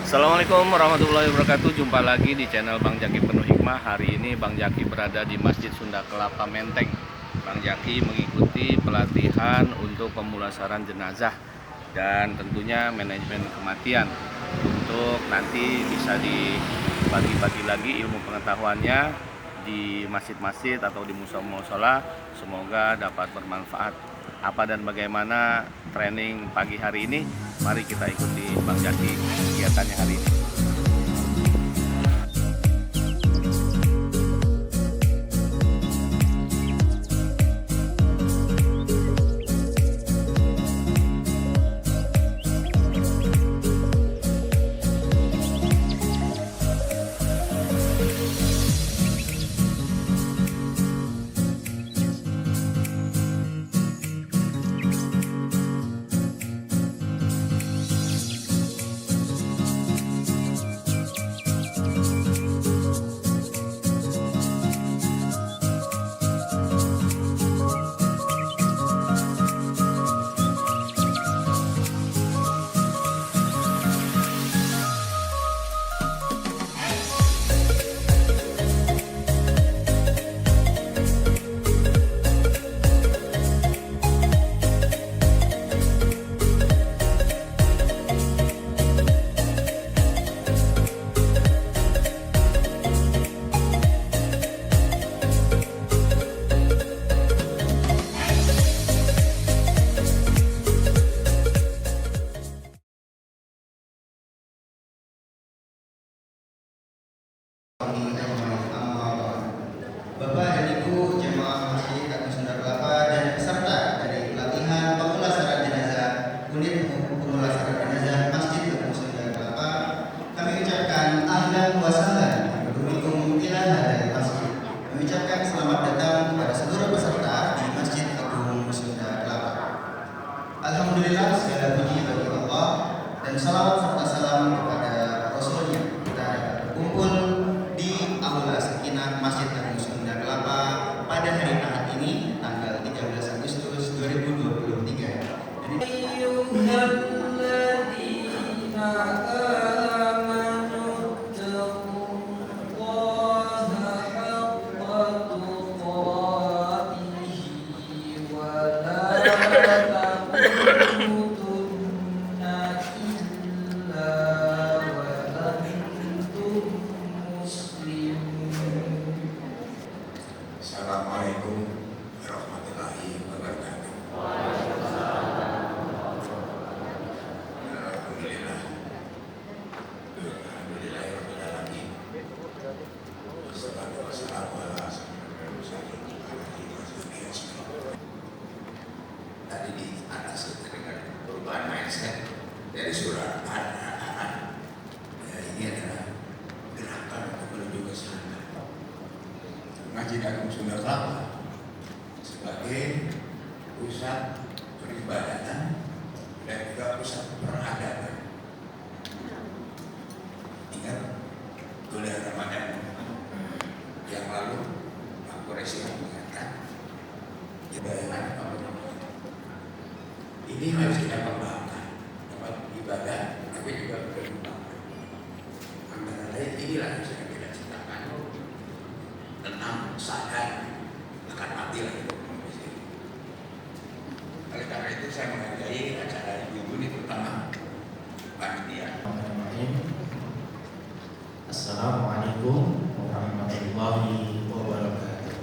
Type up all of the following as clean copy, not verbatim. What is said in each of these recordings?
Assalamualaikum warahmatullahi wabarakatuh. Jumpa lagi di channel Bang Jaki Penuh Hikmah. Hari ini Bang Jaki berada di Masjid Sunda Kelapa Menteng. Bang Jaki mengikuti pelatihan untuk pemulasaran jenazah dan tentunya manajemen kematian, untuk nanti bisa dibagi-bagi lagi ilmu pengetahuannya di masjid-masjid atau di musola-musola. Semoga dapat bermanfaat. Apa dan bagaimana training pagi hari ini? Mari kita ikuti Bang Jaki kegiatannya hari ini. Bapak dan Ibu jemaah Masjid Agung Sunda Kelapa dan peserta dari pelatihan pemulasaran jenazah unit pemulasaran jenazah Masjid Agung Sunda Kelapa, kami ucapkan ahlan wa sahlan bikum ila hadal masjid. Kami ucapkan selamat datang kepada seluruh peserta di Masjid Agung Sunda Kelapa. Alhamdulillah, segala puji bagi Allah dan salawat serta salam kepada Rasulnya. Kita dapat berkumpul di Aula Sakinah Masjid Agung Sunda Kelapa pada hari Ahad ini, tanggal 13 Agustus 2023. Assalamualaikum warahmatullahi wabarakatuh. Alhamdulillah. Alhamdulillahirabbil alamin. Wassalatu wassalamu ala asyrofil mursalin wa ala alihi wasallam. Tadi di atas kita dengar perubahan mindset dari surah Al-An'am. Ini adalah gerakan untuk menuju ke sana. Masjid Agung Sunda Kelapa sebagai pusat peribadatan dan juga pusat peradaban. Ingat bulan Ramadan yang lalu Pak Quraisy mengatakan ibadah ini harus kita kembangkan, dapat ibadah tapi juga berkembang. Antara lain inilah yang sedang kita ciptakan, tenang, sadar akan mati lagi. Oleh karena itu saya menghargai acara ini, terutama panitia. Assalamualaikum warahmatullahi wabarakatuh.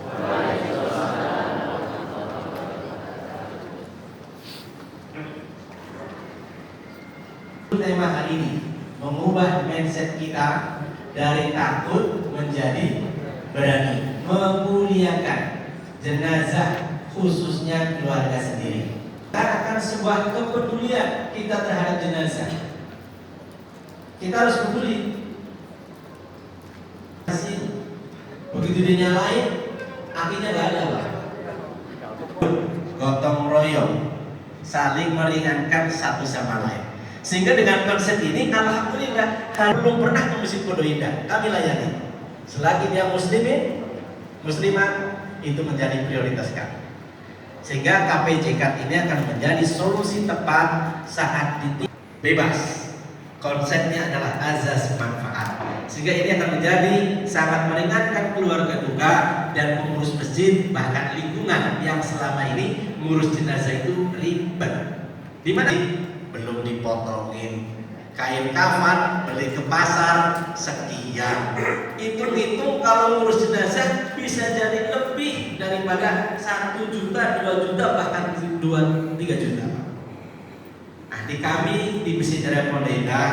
Tema hari ini mengubah mindset kita dari takut menjadi berani, memuliakan jenazah khususnya keluarga sendiri. Kita akan sebuah kepedulian kita terhadap jenazah. Kita harus peduli. Begitu dinyalain, apinya gak ada, Pak. Gotong royong, saling meringankan satu sama lain. Sehingga dengan konsep ini, alhamdulillah, belum pernah ke Masjid Pondok Indah kami layani. Selagi dia muslimin, muslimat, itu menjadi prioritas kami. Sehingga KPJK ini akan menjadi solusi tepat saat titik bebas. Konsepnya adalah azas manfaat. Sehingga ini akan menjadi sangat meringankan keluarga duka dan pengurus masjid, bahkan lingkungan yang selama ini mengurus jenazah itu ribet. Di mana belum dipotongin kain kafan, beli ke pasar sekian. Hitung-hitung kalau ngurus jenazah bisa jadi lebih daripada 1 juta, 2 juta, bahkan 2-3 juta. Nah, di kami di Masjid Pondok Indah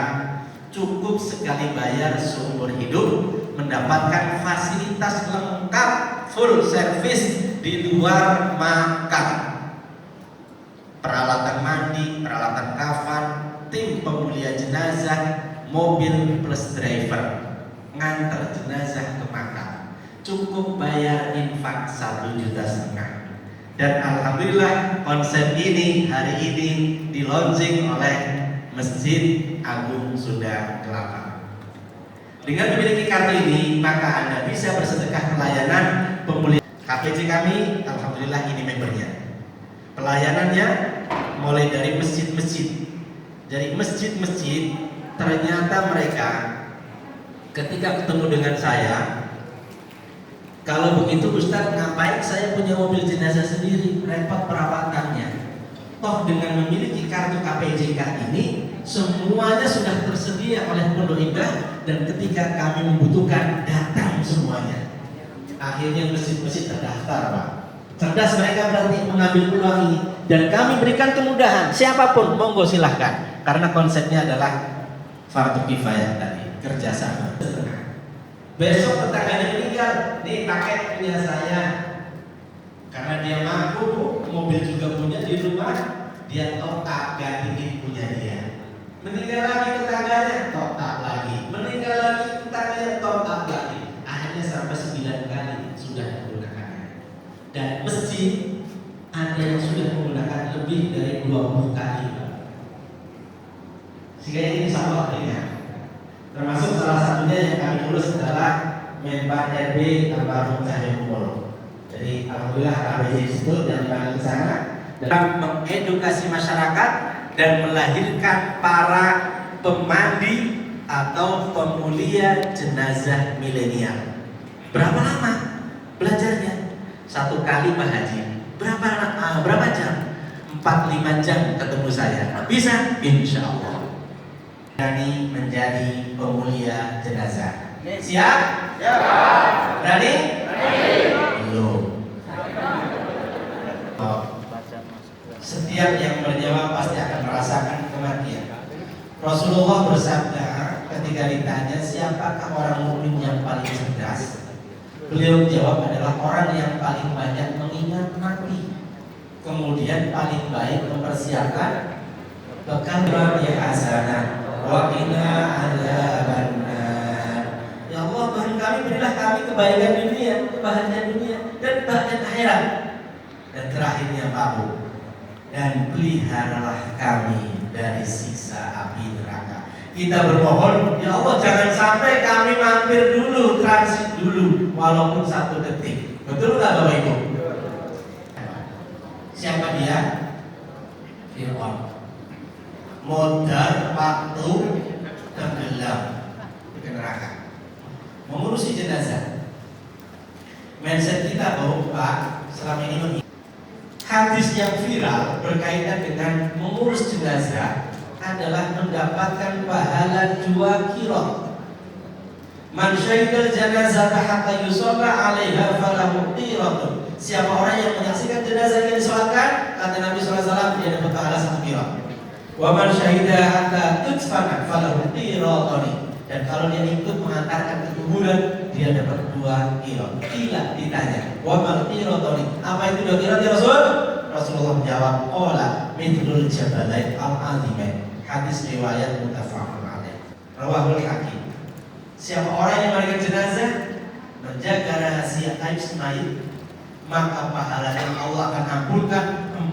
cukup sekali bayar seumur hidup, mendapatkan fasilitas lengkap, full service di luar makan. Peralatan mandi, peralatan kafan, tim pemulia jenazah, mobil plus driver, ngantar jenazah ke makam. Cukup bayar infak 1,5 juta. Dan alhamdulillah konsep ini hari ini di-launching oleh Masjid Agung Sunda Kelapa. Dengan memiliki kartu ini, maka Anda bisa bersedekah pelayanan pemulihan. KPJ kami, alhamdulillah ini membernya. Pelayanannya mulai dari masjid-masjid. Dari masjid-masjid, ternyata mereka ketika ketemu dengan saya, kalau begitu Ustaz, ngapain saya punya mobil jenazah sendiri, repot perawatannya. Toh dengan memiliki kartu KPJK ini, semuanya sudah tersedia oleh Pondok Indah, dan ketika kami membutuhkan, datang semuanya. Akhirnya masjid-masjid terdaftar, Pak. Cerdas mereka berarti mengambil peluang ini, dan kami berikan kemudahan, siapapun monggo silahkan, karena konsepnya adalah fardu kifayah tadi, kerjasama. Besok tetangganya meninggal, nih paket punya saya, karena dia mampu, mobil juga punya di rumah, dia total ganti punya dia. Meninggal lagi tetangganya, total lagi. Meninggal lagi tetangganya, total lagi. Akhirnya sampai 9 kali sudah menggunakannya. Dan masjid ada yang sudah menggunakan lebih dari 20 kali. Sehingga ini insya Allah ringan. Termasuk salah satunya yang kami urus adalah Menpan RB Almarhum Cahyokumolo. Jadi alhamdulillah KPJ itu dan dipanggil ke sana dalam mengedukasi masyarakat dan melahirkan para pemandi atau pemulia jenazah milenial. Berapa lama belajarnya? 1 kali Pak Haji. Berapa jam? 4-5 jam ketemu saya. Bisa? Insya Allah. Berani menjadi pemulia jenazah. Siap? Ya. Berani? Belum. Setiap yang berjawab pasti akan merasakan kematian. Rasulullah bersabda ketika ditanya siapakah orang mukmin yang paling cerdas, beliau jawab adalah orang yang paling banyak mengingat mati, kemudian paling baik mempersiapkan bekal yang hasanah wa qina adzabannar. Ya Allah, Tuhan kami, berilah kami kebaikan dunia, kebahagiaan dunia, dan kebahagiaan akhirat. Dan terakhirnya Pak, dan peliharalah kami dari siksa api neraka. Kita bermohon, ya Allah, jangan sampai kami mampir dulu, transit dulu, walaupun 1 detik. Betul nggak Bapak Ibu? Siapa dia? Fir'aun. Modal waktu tenggelam ke neraka, mengurusi jenazah. Mindset kita bahwa Pak selama ini hadis yang viral berkaitan dengan mengurus jenazah adalah mendapatkan pahala 2 kilo. Man syahidal janazah hatta yusalla 'alaiha falahu qiratun. Siapa orang yang menyaksikan jenazah yang disolatkan, kata Nabi sallallahu alaihi wasallam, dia dapat pahala 1 kilo. Wa man syahida hatta tudfana falahu qiratun. Dan kalau dia ikut mengantarkan ke kuburan, dia dapat 2 kilo. Kila ditanya, wa mal qirotoni, apa itu 2 kilo ya Rasul? Rasulullah menjawab, qala mithlul jabalain al-azimain. Hadis riwayat muttafaqun alaih. Rawahul Hakim. Siapa orang yang memandikan jenazah, menjaga rahasia aib mayit, maka pahalanya Allah akan ampunkan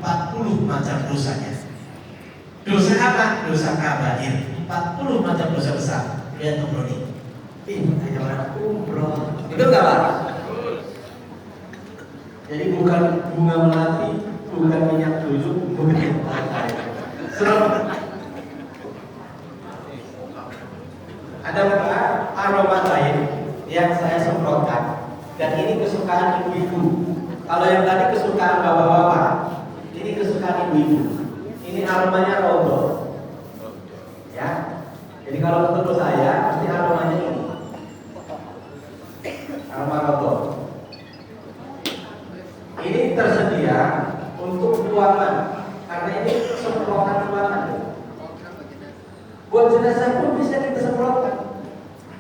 40 macam dosanya. Dosa apa? Dosa kabair. 40 macam dosa besar. Lihat umroh ini. Hanya orang umroh. Betul nggak Pak? Jadi bukan bunga melati, bukan minyak tujuh, bukan serem. Ada aroma lain yang saya semprotkan, dan ini kesukaan ibu-ibu. Kalau yang tadi kesukaan bapak-bapak, ini kesukaan ibu-ibu. Ini aromanya rodo, ya. Jadi kalau ketemu saya, pasti aromanya ini, aroma rodo. Ini tersedia untuk buangan, karena ini semprotan buangan. Buat jenazah pun bisa kita semprotkan.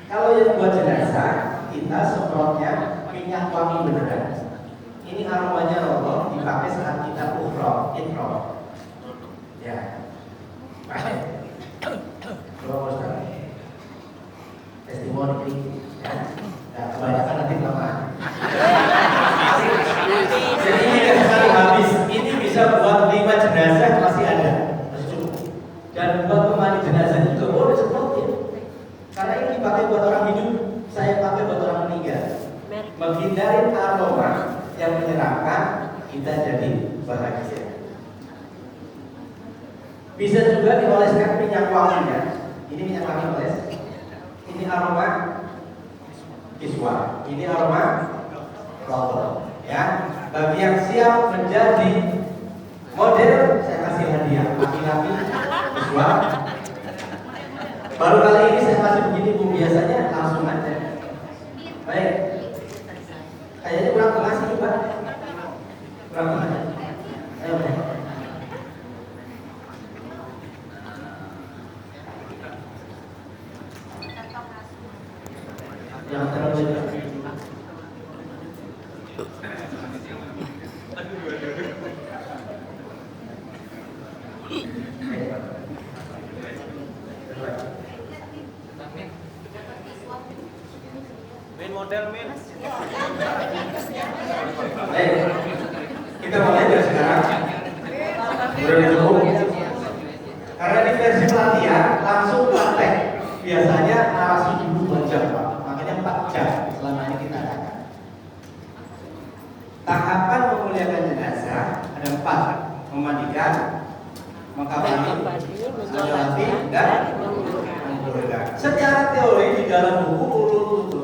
Kalau yang buat jenazah, kita semprotnya minyak wangi beneran. Ini aromanya rodo, dipakai saat kita intro. Ya, baik. Terus testimoni ini, ya. Nah, kebanyakan nanti kelamaan. Jadi ini kan sekali habis. Ini bisa buat 5 jenazah masih ada, masih cukup. Dan buat pemandi jenazah juga boleh semprotin. Karena ini dipakai buat orang hidup, saya pakai buat orang meninggal. Menghindari aroma yang menyeramkan, kita jadi bahagia. Bisa juga dioleskan minyak wanginya. Ini minyak wangi oles. Ini aroma kiswa. Ini aroma rotor. Ya, bagi yang siap menjadi model, saya kasih hadiah. Laki-laki kiswa. Baru kali ini saya kasih begini Bu, biasanya langsung aja. Baik. Kayaknya kurang tengah sih Pak. Kurang tengah. Ayo. Yang terlalu model min. Baik, kita mulai dari sekarang. Udah cukup. Karena di versi pelatihan langsung praktek. Biasanya narasi dulu 2 jam, Pak. Makanya 4 jam selama ini kita adakan. Tahapan memuliakan jenazah ada 4: memandikan, mengkafani, mensolati, dan menggulirkan. Secara teori di dalam buku urut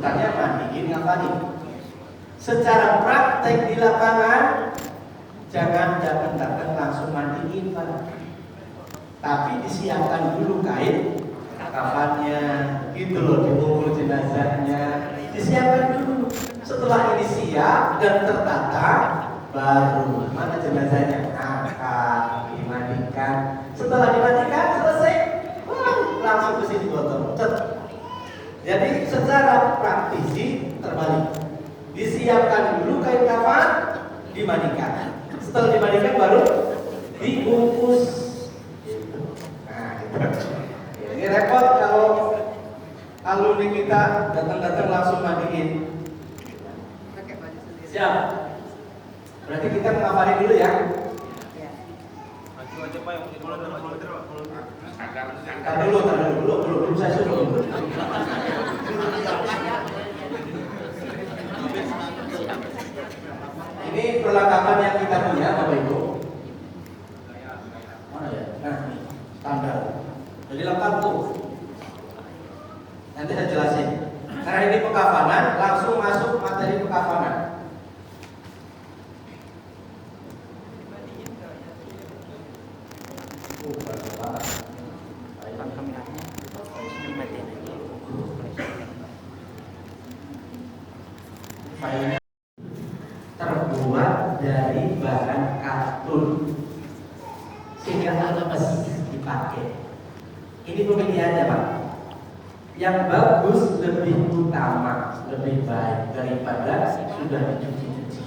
urutannya mandiin, ngapain. Secara praktek di lapangan, jangan datang langsung mandiin Pak. Tapi disiapkan dulu kain kafannya, gitu loh, dibungkus jenazahnya, disiapkan dulu. Setelah ini siap dan tertata, baru mana jenazahnya angkat, dimandikan. Setelah dimandikan selesai, langsung ke sini botol. Jadi secara praktisi terbalik. Disiapkan dulu kain kafan, dimandikan. Setelah dimandikan baru dibungkus. Nah, gitu. Ini repot kalau alumni kita datang-datang langsung mandiin. Siap. Berarti kita mengafani dulu ya. Tar dulu, belum saya suruh. Ini perlengkapan yang kita punya, Bapak Ibu. Mana ya? Nah, standar. Jadi lengkap tuh. Nanti saya jelasin. Karena ini pekafanan, langsung masuk materi pekafanan. Filenya terbuat dari bahan kartun sehingga lemes dipakai. Ini pemilihannya Pak. yang bagus lebih utama, lebih baik daripada sudah dicuci-cuci.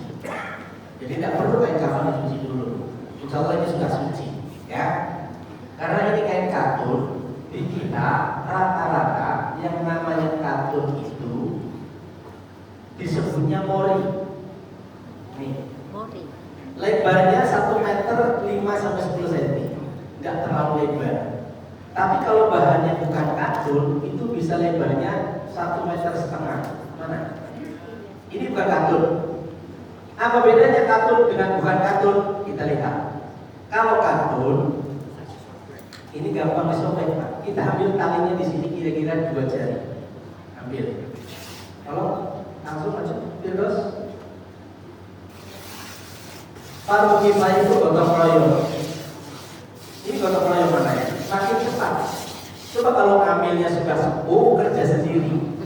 Jadi tidak perlu kain kafan dicuci dulu. Insya Allah ini sudah suci, ya. Karena ini kain katun, di kita rata-rata yang namanya katun itu disebutnya mori. Nih, lebarnya 1 meter 5 sampai 10 cm, nggak terlalu lebar. Tapi kalau bahannya bukan katun, itu bisa lebarnya 1,5 meter. Mana? Ini bukan katun. Apa bedanya katun dengan bukan katun? Kita lihat. Kalau katun, ini gampang disobek, Pak. Kita ambil talinya di sini kira-kira 2 jari. Ambil. Kalau langsung aja, terus. Fardu kifayah itu gotong royong. Ini gotong royong mana ya? Makin cepat. Coba kalau ambilnya sudah sepuh, kerja sendiri.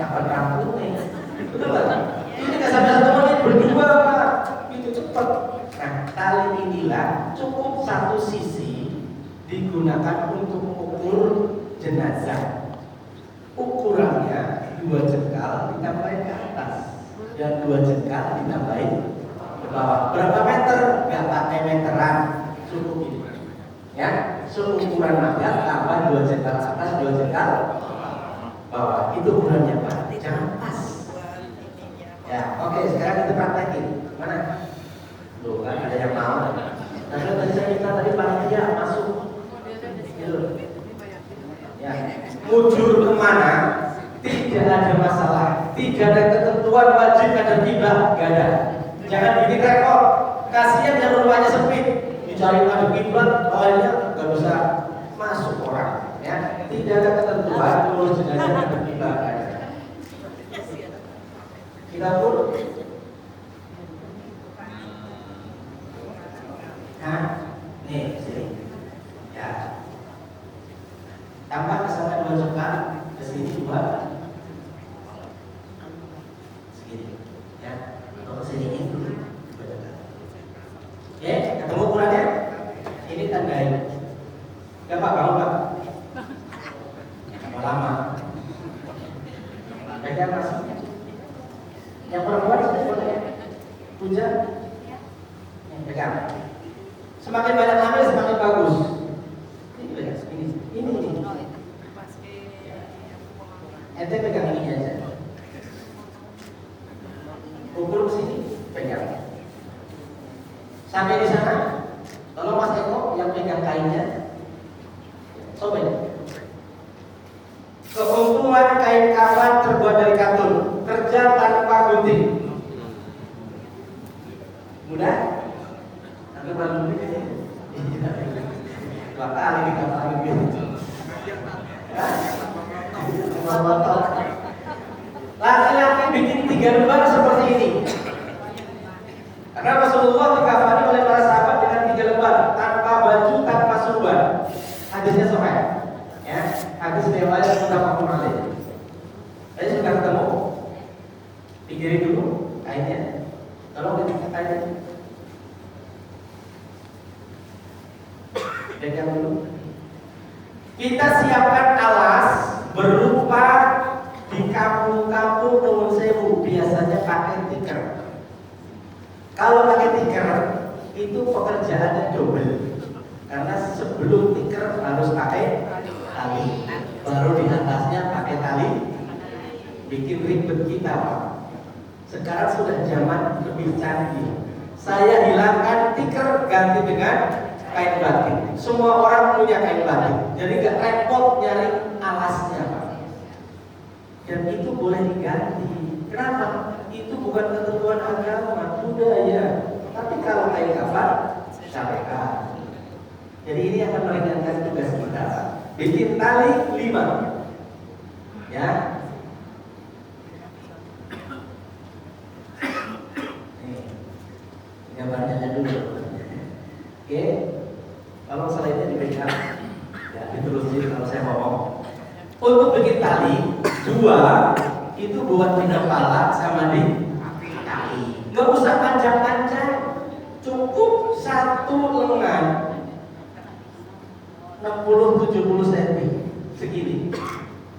Kapan rampungnya? Betul nggak? Ini nggak sampai 1 menit berdua, Pak. Itu cepat. Nah, tali inilah cukup 1 sisi digunakan untuk mengukur jenazah. Ukurannya 2 jengkal ditambahin ke atas dan 2 jengkal ditambahin ke bawah. Berapa meter? Nggak pakai meteran, cukup ini. Ya, seukuran mayat tambah 2 jengkal atas, 2 jengkal bawah. Itu ukurannya, Pak. Jangan pas. Ya, oke. Sekarang kita praktekin. Mana? Tuh kan ada yang mau. Nah, tadi saya minta tadi panitia masuk. Gitu. Ya, mujur kemana? Tidak ada masalah. Tidak ada ketentuan wajib ada tiba, nggak ada. Jangan bikin rekor. Kasihan yang rumahnya sempit. Dicari ada kiblat, awalnya nggak bisa masuk orang. Ya, tidak ada ketentuan lulus jenazah ada kiblat. Kita pun. Nah, nih sini. Ya. Tambah ke sana 2 jengkal, ke sini 2. Segini. Ya. Atau ke sini ini 2 jengkal. Oke, ketemu ukurannya? Ini tandain. Ya Pak, mau Pak? Lama. Pegang Mas. Yang perempuan sudah boleh puja. Pegang. Semakin banyak ambil semakin bagus. Ini. Ente pegang ini aja. Ukur ke sini, pegang. Sampai di sana, tolong Mas Eko yang pegang kainnya, sobek. Keuntungan kain kafan terbuat dari katun, kerja tanpa gunting. Mudah? Agak baru ini. 2 kali dikatakan gitu. Laki-laki bikin 3 lembar seperti ini. Karena Rasulullah dikafani oleh para sahabat dengan 3 lembar, tanpa baju, tanpa surban. Hadisnya sahih. Ya, hadis riwayat muttafaqun alaih. Saya sudah ketemu. Pinggirin dulu kainnya. Tolong dibuka kainnya. Pegang dulu. Kita siapkan alas berupa di kampung-kampung Nuwun Sewu biasanya pakai tikar. Kalau pakai tikar itu pekerjaannya double. Karena sebelum tikar harus pakai tali, baru di atasnya pakai tali. Bikin ribet kita, Pak. Sekarang sudah zaman lebih canggih. Saya hilangkan tikar, ganti dengan kain batik. Semua orang punya kain batik, jadi gak repot nyari alasnya, Pak. Dan itu boleh diganti. Kenapa? Itu bukan ketentuan agama, budaya. Tapi kalau kain kafan, syariat. Jadi ini akan meringankan tugas kita. Bikin tali 5, ya. Nih, gambarnya dulu. Oke. Kalau selainnya dipegang, ya diterusin kalau saya ngomong. Untuk bikin tali 2 itu buat di kepala sama di kaki. Gak usah panjang-panjang, cukup 1 lengan 60-70 cm. segini,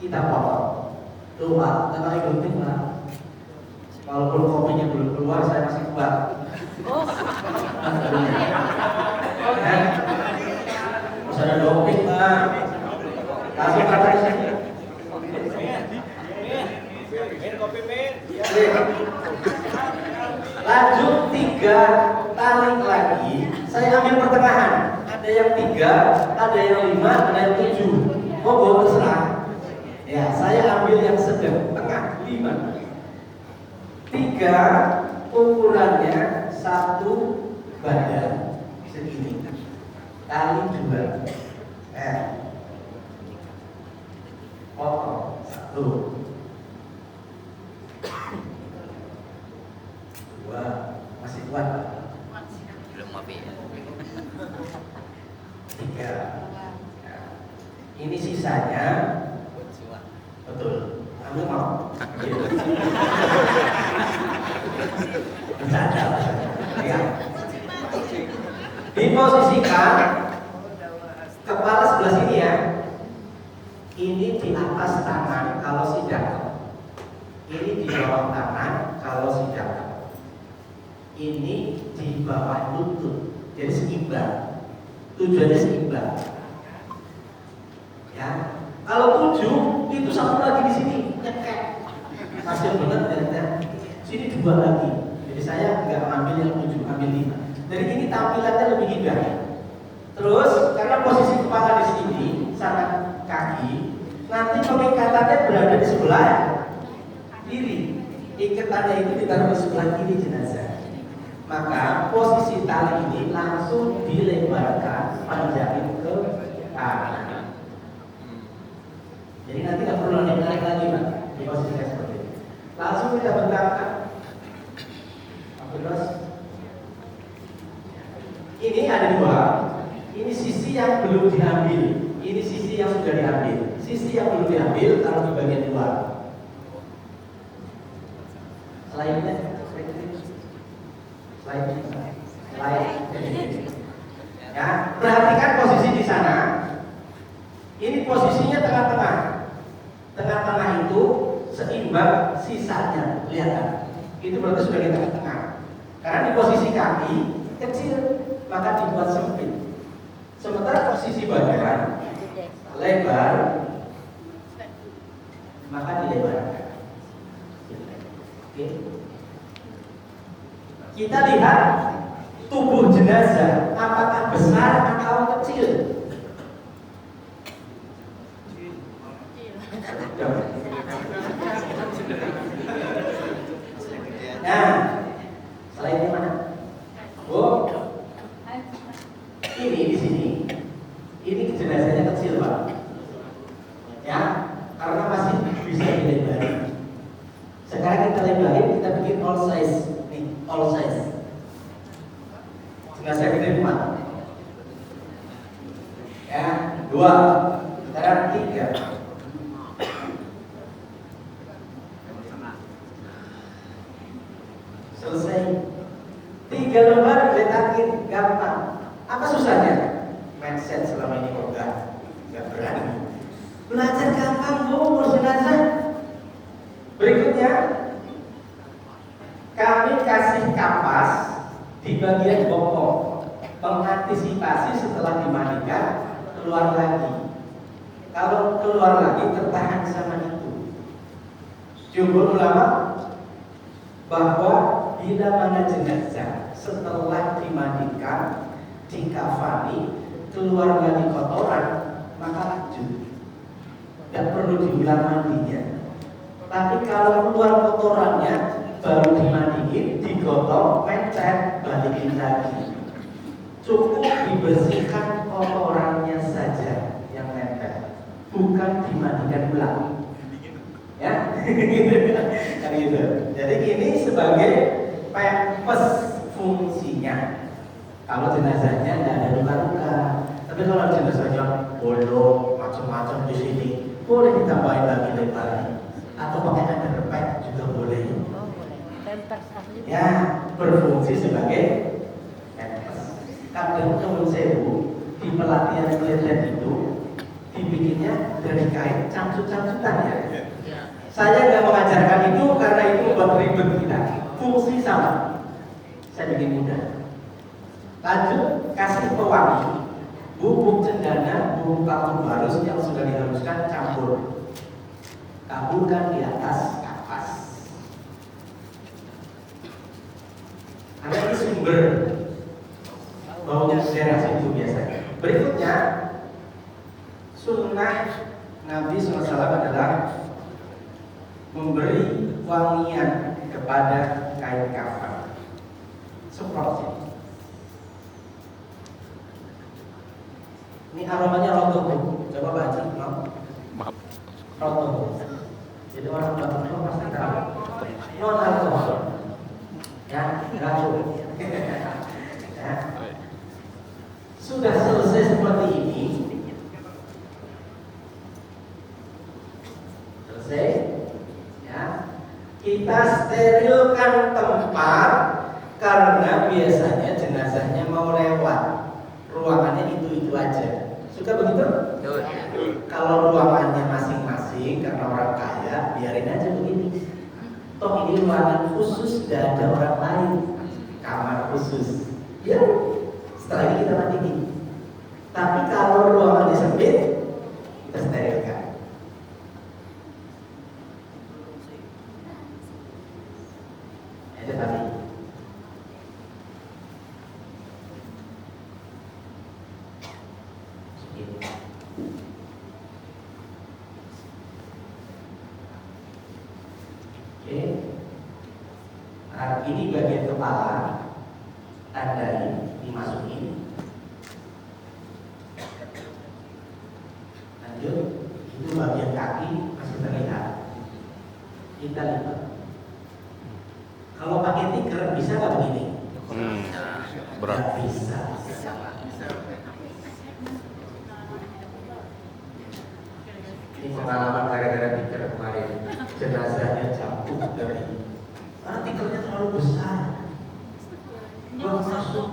kita potong. Tuh Pak, tenang gunting Pak. Walaupun kopinya belum keluar, saya masih kuat. Oh, Terus ada doping Pak. Kasih kata sini. Lanjut 3 tarik lagi. Saya ambil pertengahan. Ada yang 3, ada yang 5, ada yang 7. Monggo terserah. Ya, saya ambil yang sedang tengah 5. 3 ukurannya 1 badan segini. Kali 2. Potong 1. 2. Masih kuat. belum ngopi ya. 3. Ini sisanya. Betul. Kamu mau? Bercanda. Ya. Diposisikan kepala sebelah sini ya. Ini di atas tangan kalau si jatuh. Ini di bawah tangan kalau si jatuh. Ini di bawah lutut. Jadi seimbang. Tujuannya seimbang. Ya. Kalau 7 itu satu lagi di sini nyekek. Hasil benar ternyata. Sini 2 lagi. Jadi saya nggak ambil yang 7, ambil 5. Dari ini tampilannya lebih indah. Terus karena posisi kepala di sini sama kaki, nanti pengikatannya berada di sebelah kiri. Ikatannya itu ditaruh di sebelah kiri jenazah. Maka posisi tali ini langsung dilebarkan panjangin ke kanan. Jadi nanti nggak perlu narik lagi Pak, di posisi seperti ini. Langsung kita bentangkan. Terus ini ada 2. Ini sisi yang belum diambil. Ini sisi yang sudah diambil. Sisi yang belum diambil taruh di bagian luar. Selainnya, ya, perhatikan posisi di sana. Ini posisinya tengah-tengah. Tengah-tengah itu seimbang sisanya, lihat kan? Itu berarti sudah di tengah-tengah. Karena di posisi kaki kecil, maka dibuat sempit. Sementara posisi badan lebar, maka dilebarkan. Oke. Kita lihat tubuh jenazah apakah besar atau kecil. Nah, selain mana? Oh, ini di sini. Ini jenazahnya kecil Pak. Ya, karena masih bisa dilebari. Sekarang kita lebarin, kita bikin all size. Nih, all size. Jenazah gede 4. Ya, 2. Sekarang 3. Selesai. 3 lembar letakin gampang. Apa susahnya? Mindset selama ini kok nggak berani. Belajar gampang Bu, ngurus jenazah. Berikutnya kami kasih kapas di bagian bokong, mengantisipasi setelah dimandikan keluar lagi. Kalau keluar lagi tertahan sama itu. Jumhur ulama bahwa bila mana jenazah setelah dimandikan, dikafani, keluar lagi kotoran, maka lanjut. Tidak perlu diulang mandinya. Tapi kalau keluar kotorannya baru dimandiin, digotong, pencet, balikin lagi. Cukup dibersihkan kotorannya saja yang nempel, bukan dimandikan ulang. Ya, kan gitu. Jadi ini sebagai pempes fungsinya. Kalau jenazahnya tidak ada luka-luka, tapi kalau jenazahnya bolong macam-macam di sini, boleh ditambahin lagi lebar atau pakai underpack juga boleh. Oh, boleh. Pampers asli. Ya, berfungsi sebagai pempes. Kadang teman sewu di pelatihan militer itu, di dibikinnya dari kain camcut-camcutan ya. Saya nggak mengajarkan itu karena itu membuat ribet kita. Fungsi sama. Saya bikin mudah. Lanjut, kasih pewangi, bubuk cendana, bubuk kaldu barus yang sudah dihaluskan campur. Taburkan di atas kapas. Ada ini sumber baunya daerah situ biasanya. Berikutnya, sunnah Nabi SAW adalah memberi wangian kepada kain kafan. Semprot. Ini aromanya roto. Coba baca, no? Maaf. Roto. Jadi orang batuk pasti tahu. Non alkohol. Ya, racun. Ya. Sudah selesai seperti ini. Selesai. Ya. Kita sterilkan tempat karena biasanya jenazahnya mau lewat. Ruangannya itu aja. Suka begitu? Kalau ruangannya masing-masing karena orang kaya, biarin aja begini. Toh ini ruangan khusus, tidak ada orang lain. Kamar khusus. Ya, setelah ini kita matiin. Tapi kalau ruangannya sempit, kita sterilkan. Itu tadi. Oke. Nah, ini bagian kepala, tandai, dimasukin. Lanjut, itu bagian kaki masih terlihat. Kita lipat. Kalau pakai tikar bisa nggak begini? Berat. Nggak bisa. Ini pengalaman gara-gara tikar kemarin. Jenazahnya jatuh dari tikernya terlalu besar. Masuk.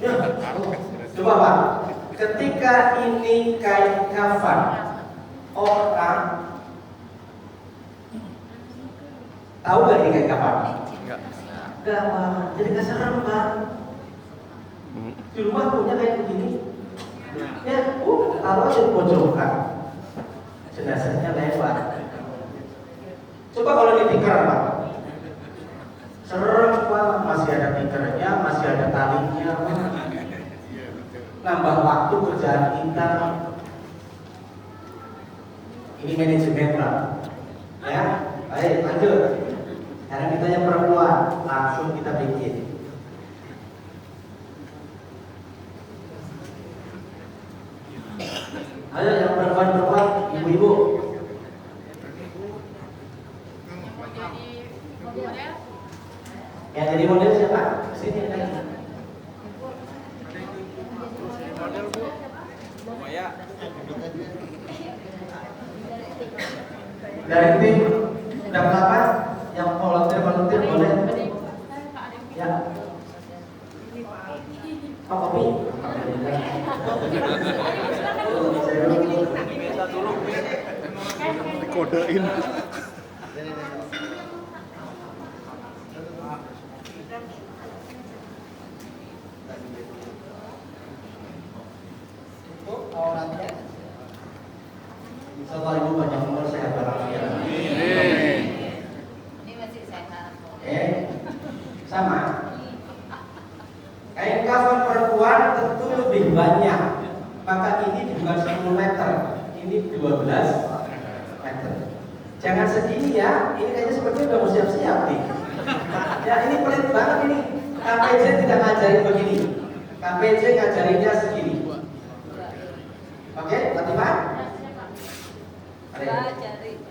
Ya, coba Pak. Ketika ini kain kafan, orang tahu gak ini kain kafan? Enggak. Enggak Pak. Jadi nggak serem Pak. Di rumah punya kayak begini. Ya, taruh aja di pojokan. Jenazahnya lewat. Coba kalau ditikar Pak, serem Pak, masih ada tikernya, masih ada talinya, nambah waktu kerjaan kita. Ini manajemen Pak. Ya, baik lanjut. Sekarang kita yang perempuan, langsung kita bikin. Ayo yang perempuan, ibu-ibu. Yang jadi model siapa? Sini lagi. Dari tim udah berapa? Yang volunteer boleh? Ya. Pak kopi. Dikodein. Setelah ibu banyak umur sehat walafiat. Ini masih sehat. Sama. Kain kafan perempuan tentu lebih banyak. Maka ini bukan 10 meter, ini 12 meter. Jangan segini ya, ini kayaknya seperti udah mau siap-siap nih. Ya ini pelit banget ini. KPJ tidak ngajarin begini. KPJ ngajarinnya segini. Oke, Fatimah? Cari.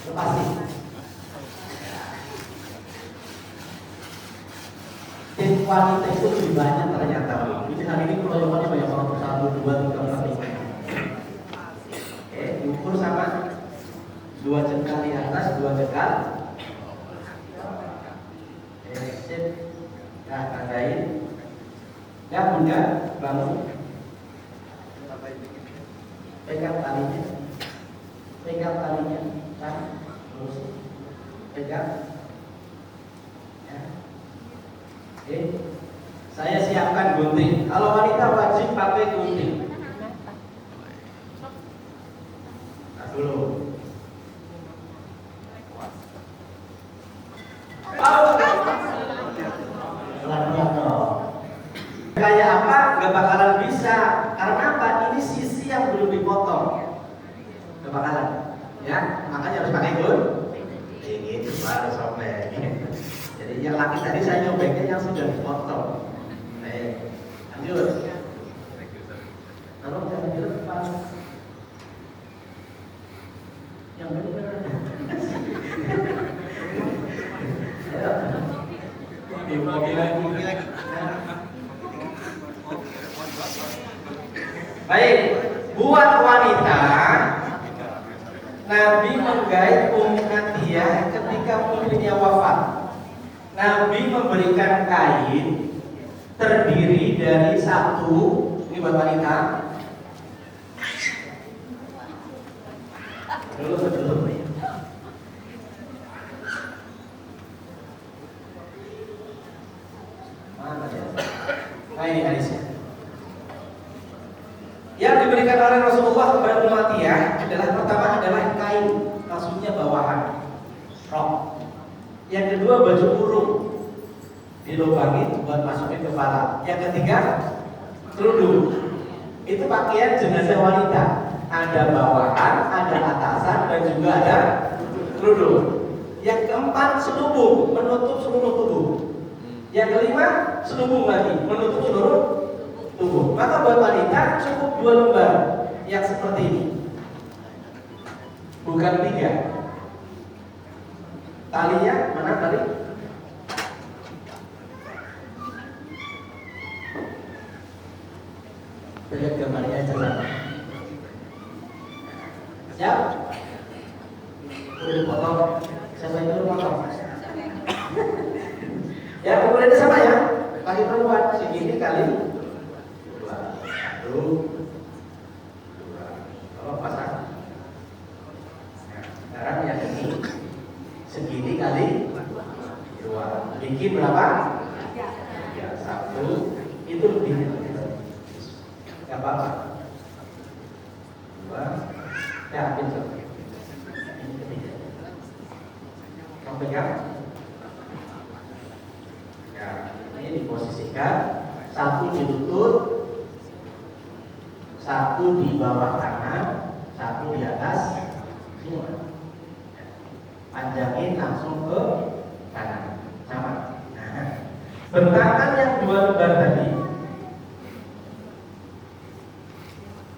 Lepasin. Tim wanita itu lebih banyak ternyata. Ini hari ini keroyokannya banyak banget. 1, 2, 3, 4, 5. Ukur sama 2 jengkal di atas, 2 jengkal. Sip. Nah, tandain. Ya bunda, Bangun. Pegang talinya. Pegang talinya. Terus pegang. Ya. Oke. Saya siapkan gunting. Kalau wanita wajib pakai gunting. Nah, dulu. Pelan-pelan dong. Kayak apa? Gak bakalan bisa. Karena apa? Ini sisi yang belum dipotong. Gak bakalan. Ya, makanya harus pakai gunting. Gitu baru sobek. Jadi yang laki tadi saya nyobeknya yang sudah dipotong. Lanjut. Kalau jangan di depan. Yang benar. Baik, buat wanita, Nabi menggait Ummu Atiyah ketika putrinya wafat. Nabi memberikan kain terdiri dari satu, ini buat wanita. Dulu. Mana dia? Nah ini hadisnya. Yang diberikan oleh Rasulullah kepada Ummu Atiyah adalah pertama adalah kain, maksudnya bawahan, rok. Yang kedua baju kurung, dilubangin buat masukin kepala. Yang ketiga kerudung. Itu pakaian jenazah wanita. Ada bawahan, ada atasan, dan juga ada kerudung. Yang keempat selubung, menutup seluruh tubuh. Yang kelima selubung lagi, menutup seluruh tubuh. Maka buat wanita cukup 2 lembar yang seperti ini, bukan 3. Talinya mana tali? Lihat gambarnya aja lah. Siap? Udah dipotong. Siapa yang dulu potong? Ya, kemudian sama ya. Kaki perempuan segini kali 2. 1, 2. Kalau pasang. Nah, sekarang yang ini segini kali 2. Bikin berapa? 3. 1. Itu lebih. Gak apa-apa. 2. Ya, pintu. Ini ketiga. Kamu pegang. Ya, ini diposisikan. 1 di lutut, 1 di bawah kanan, 1 di atas. Semua. Panjangin langsung ke kanan. Sama. Nah, bentangan yang 2 lembar tadi.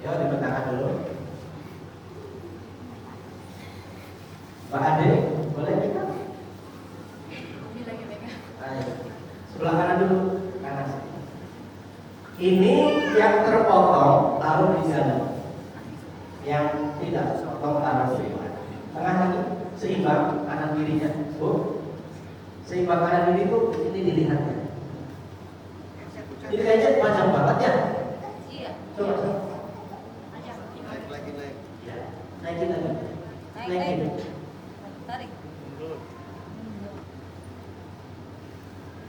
Ya, dibentangkan dulu. Pak Ade, boleh kita? Ayo. Sebelah kanan dulu. Kanan. Ini yang terpotong taruh di sana. Yang tidak terpotong taruh di mana? Tengah lagi seimbang kanan kirinya. Oh. Seimbang kanan kiri itu ini dilihatnya. Ini kayaknya panjang banget ya. Iya. Coba. Naik. Ya, naikin lagi. Naikin. Tarik.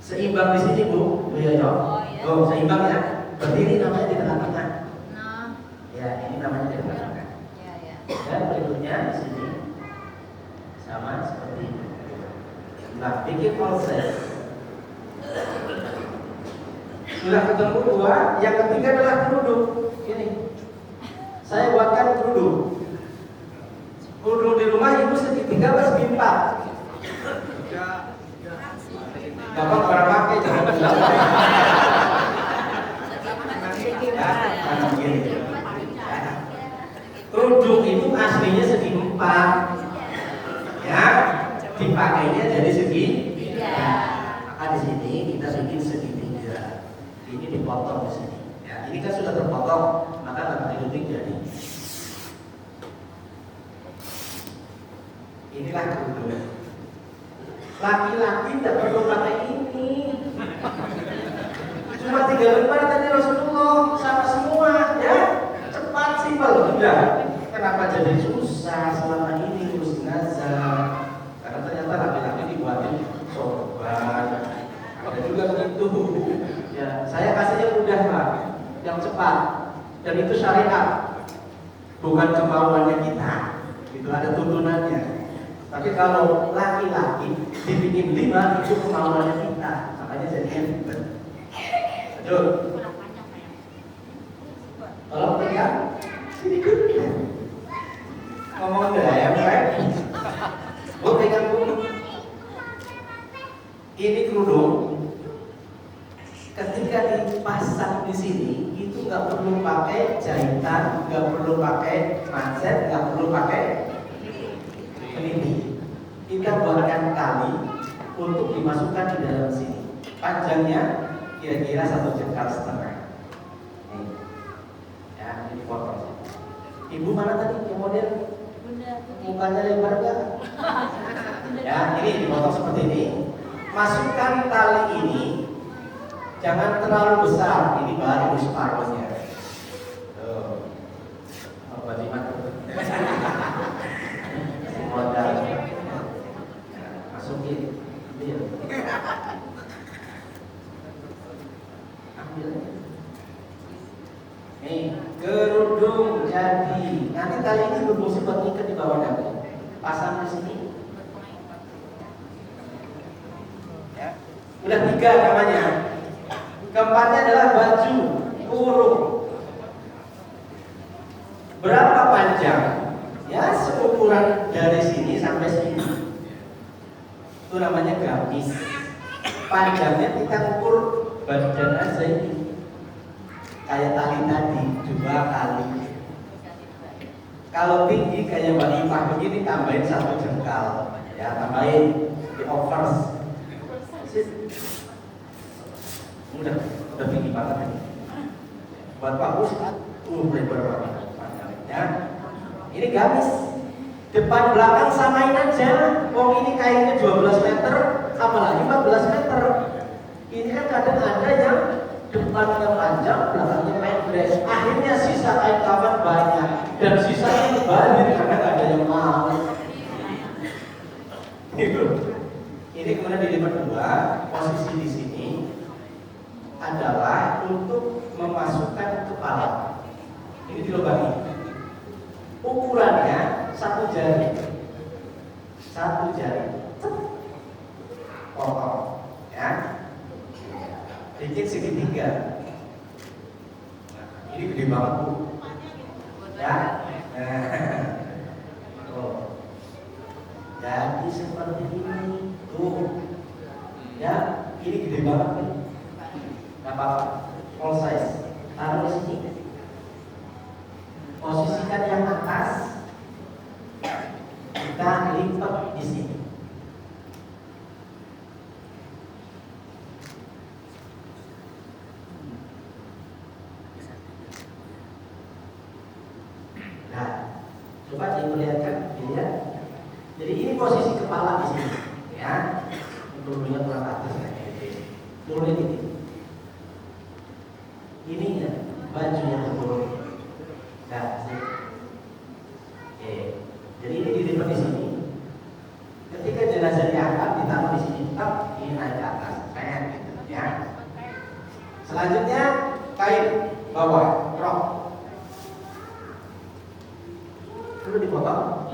Seimbang di sini Bu. Iya dong. Oh, iya. Oh, seimbang ya. Berdiri namanya di tengah-tengah. Nah. Ya, ini namanya di tengah-tengah. Ya, ya. Dan berikutnya di sini sama seperti ini. Nah, bikin proses. Sudah ketemu 2, yang ketiga adalah kerudung. Ini. Saya buatkan kerudung. Kerudung di rumah ibu segitiga apa segi 4? Bapak pernah pakai jangan bilang. Ya, karena begini. Kerudung itu aslinya segi 4. Ya, dipakainya jadi segi 3. Maka di sini kita bikin segi 3. Ini dipotong di sini. Ya, ini kan sudah terpotong, maka nggak pakai gunting jadi. Inilah kerudung. Laki-laki tidak perlu pakai ini. Cuma 3 lembar tadi Rasulullah. Oh, sama semua ya. Cepat simpel udah. Kenapa jadi susah selama ini urus jenazah? Karena ternyata laki-laki dibuatin sorban. Ada juga begitu. Ya, saya kasih yang mudah Pak, yang cepat. Dan itu syariat. Bukan kemauannya kita. Itu ada tuntunannya. Tapi kalau laki-laki dibikin 5 itu kemauannya kita. Makanya jadinya ribet. Betul. Tolong pegang. Sini ngomong udah ya, Pak. Gue pegang dulu. Ini kerudung. Ketika dipasang di sini, itu nggak perlu pakai jahitan, nggak perlu pakai macet, nggak perlu pakai peliti. Kita buatkan tali untuk dimasukkan di dalam sini. Panjangnya kira-kira 1,5 jengkal. Nih. Ya, ini potong. Ibu mana tadi yang model? Mukanya lebar gak? Ya, ini dipotong seperti ini. Masukkan tali ini, jangan terlalu besar. Ini baru separuhnya. Tuh, apa modal. Masukin, ambil. Nih, kerudung jadi. Nanti tali ini berfungsi buat ikat di bawah dagu. Pasang di sini. Ya. Udah 3 namanya. Keempatnya adalah baju kurung. Berapa panjang? Ya, seukuran dari sini sampai sini. Itu namanya gamis. Panjangnya kita ukur badan aja ini. Kayak tali tadi, 2 kali. Kalau tinggi kayak Mbak Ipah begini, tambahin 1 jengkal. Ya, tambahin di overs. Udah tinggi banget ini. Buat Pak Ustadz, lebar banget. Ya, ini gamis. Depan belakang samain aja. Wong ini kainnya 12 meter, apalagi 14 meter. Ini kan kadang ada yang depannya panjang, belakangnya pendek. Akhirnya sisa kain kafan banyak dan sisanya kembali karena nggak ada yang mau. Gitu. Ini kemudian dilipat 2. Posisi di sini adalah untuk memasukkan kepala. Ini dilubangi. Ukurannya 1 jari. 1 jari. Potong, ya. Dikit segitiga. Ini gede banget Bu. Ya. Tuh. Jadi seperti ini. Tuh. Ya, ini gede banget nih. Gak apa-apa. All size. Taruh di sini. Posisikan yang atas. Kita lipat di sini. Nah, coba diperlihatkan, dilihat. Jadi ini posisi kepala di sini, ya. Turunnya kurang atas kayak gitu. Turun ini. Ini ya bajunya turun. Nah, sini. Oke. Jadi ini dilipat di sini. Ketika jenazah diangkat, ditaruh di sini, tetap ini naik ke atas, kayak gitu, ya. Selanjutnya kain bawah, rok. Perlu dipotong?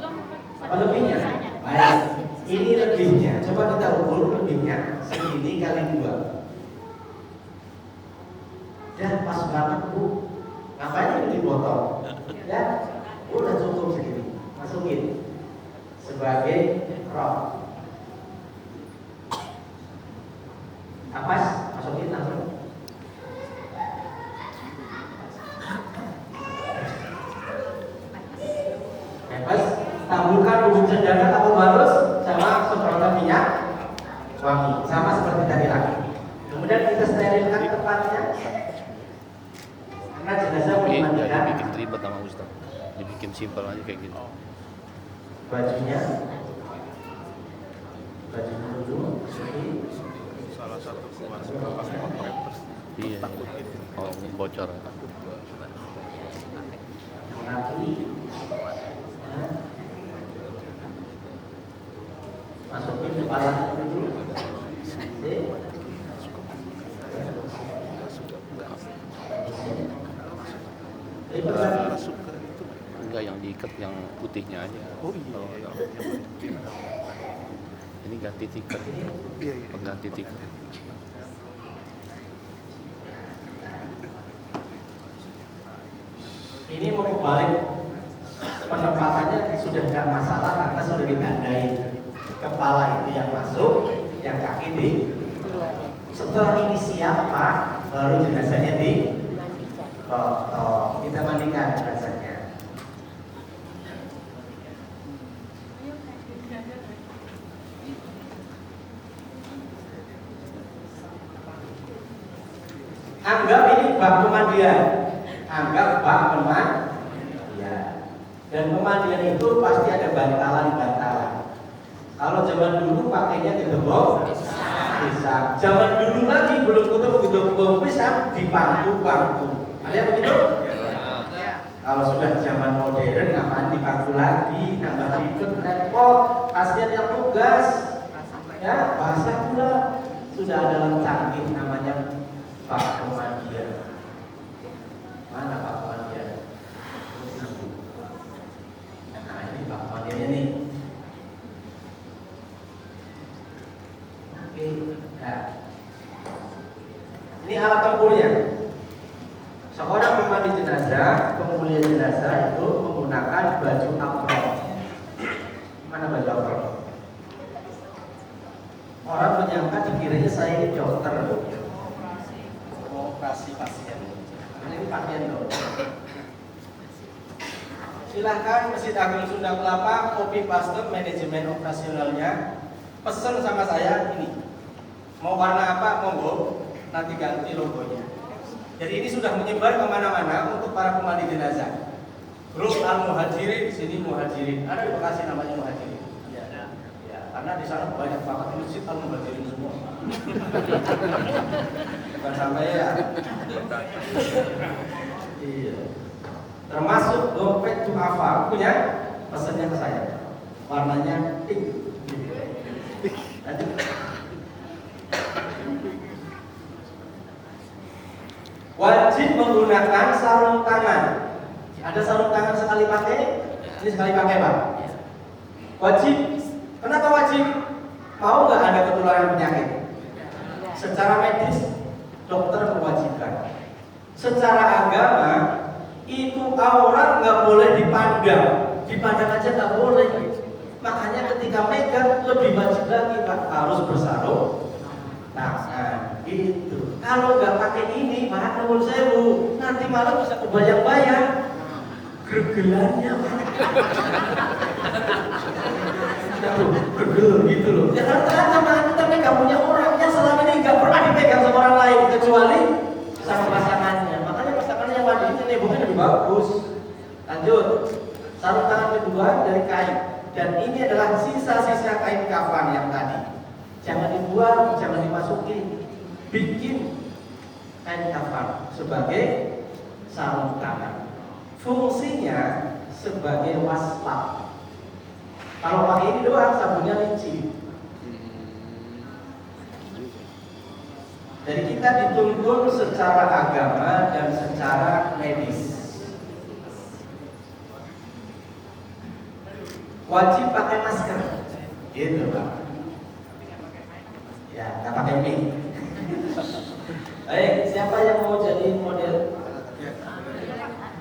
Apa lebihnya? Baik. Ini lebihnya. Coba kita ukur lebihnya. Segini kali 2. Ya, pas banget Bu. Ngapain ini dipotong? Ya, udah cukup segini. Masukin sebagai rok. Kapas, masukin langsung. Bebas, tambahkan bubuk senjata atau barus sama semprotan minyak wangi, sama seperti tadi lagi. Kemudian kita sterilkan tempatnya karena jenazah Ini dimandikan. jangan bikin ribet sama Ustaz. Dibikin simpel aja kayak gitu. Bajunya dulu, Salah satu keluarga pas potret Iya. Oh, bocor. Kaki, masukin kepala dulu. Enggak, yang diikat yang putihnya aja. Oh iya. Ini ganti tiket. Pengganti tiket. Ini mau balik penempatannya sudah tidak masalah karena sudah ditandai kepala itu yang masuk, yang kaki di. Setelah ini siapa baru jenazahnya di kita mandikan jenazahnya. Anggap ini bak pemandian. Anggap bak pemandian. Dan pemandian itu pasti ada bantalan-bantalan. Kalau zaman dulu pakainya gedebong pisang. Zaman dulu lagi belum ketemu gedebong pisang di pangku-pangku. Ada yang begitu? Kalau sudah zaman modern ngapain di pangku lagi? Nambah ribet, repot. Kasihan yang tugas. Ya, bahasa pula sudah ada yang canggih namanya bak pemandian. Mana bak pemandian? Nah, ini bak pemandian ini. Oke, nah. Ini alat tempurnya. Seorang pemandu jenazah, pemulia jenazah itu menggunakan baju apron. Mana baju apron? Orang menyangka dikiranya saya ini dokter. Operasi pasien. Ini pasien dong. Silahkan Masjid Agung Sunda Kelapa, copy paste manajemen operasionalnya. Pesan sama saya ini. Mau warna apa? Monggo. Nanti ganti logonya. Jadi ini sudah menyebar kemana-mana untuk para pemandu jenazah. Grup Al-Muhajirin, di sini Muhajirin. Ada di Bekasi namanya Muhajirin. Ya, karena di sana banyak banget masjid Al-Muhajirin semua. Bukan sampai ya. Iya. Termasuk dompet duafa punya pesannya ke saya. Warnanya pink. Lanjut. Wajib menggunakan sarung tangan. Ada sarung tangan sekali pakai? Ini sekali pakai, Pak. Wajib. Kenapa wajib? Mau nggak ada ketularan penyakit? Secara medis, dokter mewajibkan. Secara agama, itu aurat nggak boleh dipandang. Dipandang aja nggak boleh. Makanya ketika megang lebih wajib lagi, Pak, harus bersarung tangan. Gitu. Kalau nggak pakai ini, Pak, nuwun sewu, nanti malam bisa kebayang-bayang gregelannya, Pak. Gregel gitu loh. Ya rata-rata Pak, kita megang punya orang yang selama ini nggak pernah dipegang sama orang lain kecuali sama pasangannya. Makanya pasangannya yang mandi ini bukan lebih bagus. Lanjut. Sarung tangan kedua dari kain. Dan ini adalah sisa-sisa kain kafan yang tadi. Jangan dibuang, jangan dimasukin. Bikin kain kafan sebagai sarung tangan. Fungsinya sebagai waslap. Kalau pakai ini doang sabunnya licin. Jadi kita dituntun secara agama dan secara medis. Wajib pakai masker. Gitu, Pak. Ya, nggak pakai mic. Baik, siapa yang mau jadi model?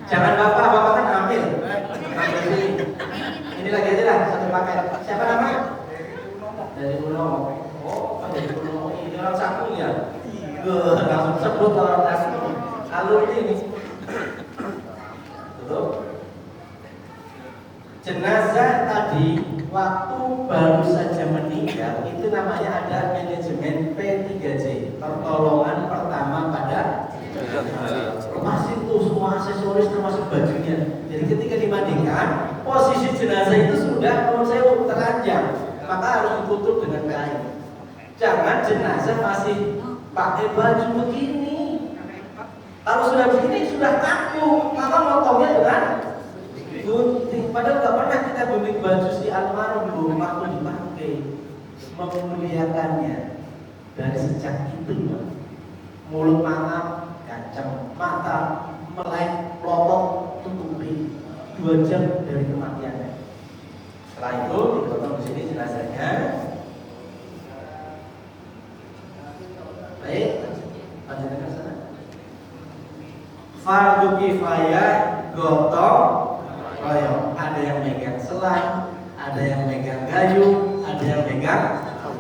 Jangan bapak kan ambil. Ini lagi aja lah, satu pakai. Siapa nama? Dari Uno. Oh, dari Uno. Ini orang Cakung ya? Langsung sebut orang Cakung. Alumni ini. Tutup. Jenazah tadi waktu baru saja meninggal itu namanya ada manajemen P3J, pertolongan pertama pada masih itu semua aksesoris termasuk bajunya. Jadi ketika dimandikan posisi jenazah itu sudah menurut saya telanjang, maka harus ditutup dengan kain. Jangan jenazah masih pakai baju begini, Kalau sudah begini sudah kaku, maka motongnya dengan gunting. Padahal nggak pernah kita gunting baju si almarhum waktu dipakai, memuliakannya. Dari sejak itu, mulut mangap, kacang, mata melek, pelopok, tutupi 2 jam dari kematiannya. Setelah itu dipotong di sini jenazahnya. Baik, lanjutkan ke sana. Fardu kifayah, gotong royong. Ada yang megang selang, ada yang megang gayung, ada yang megang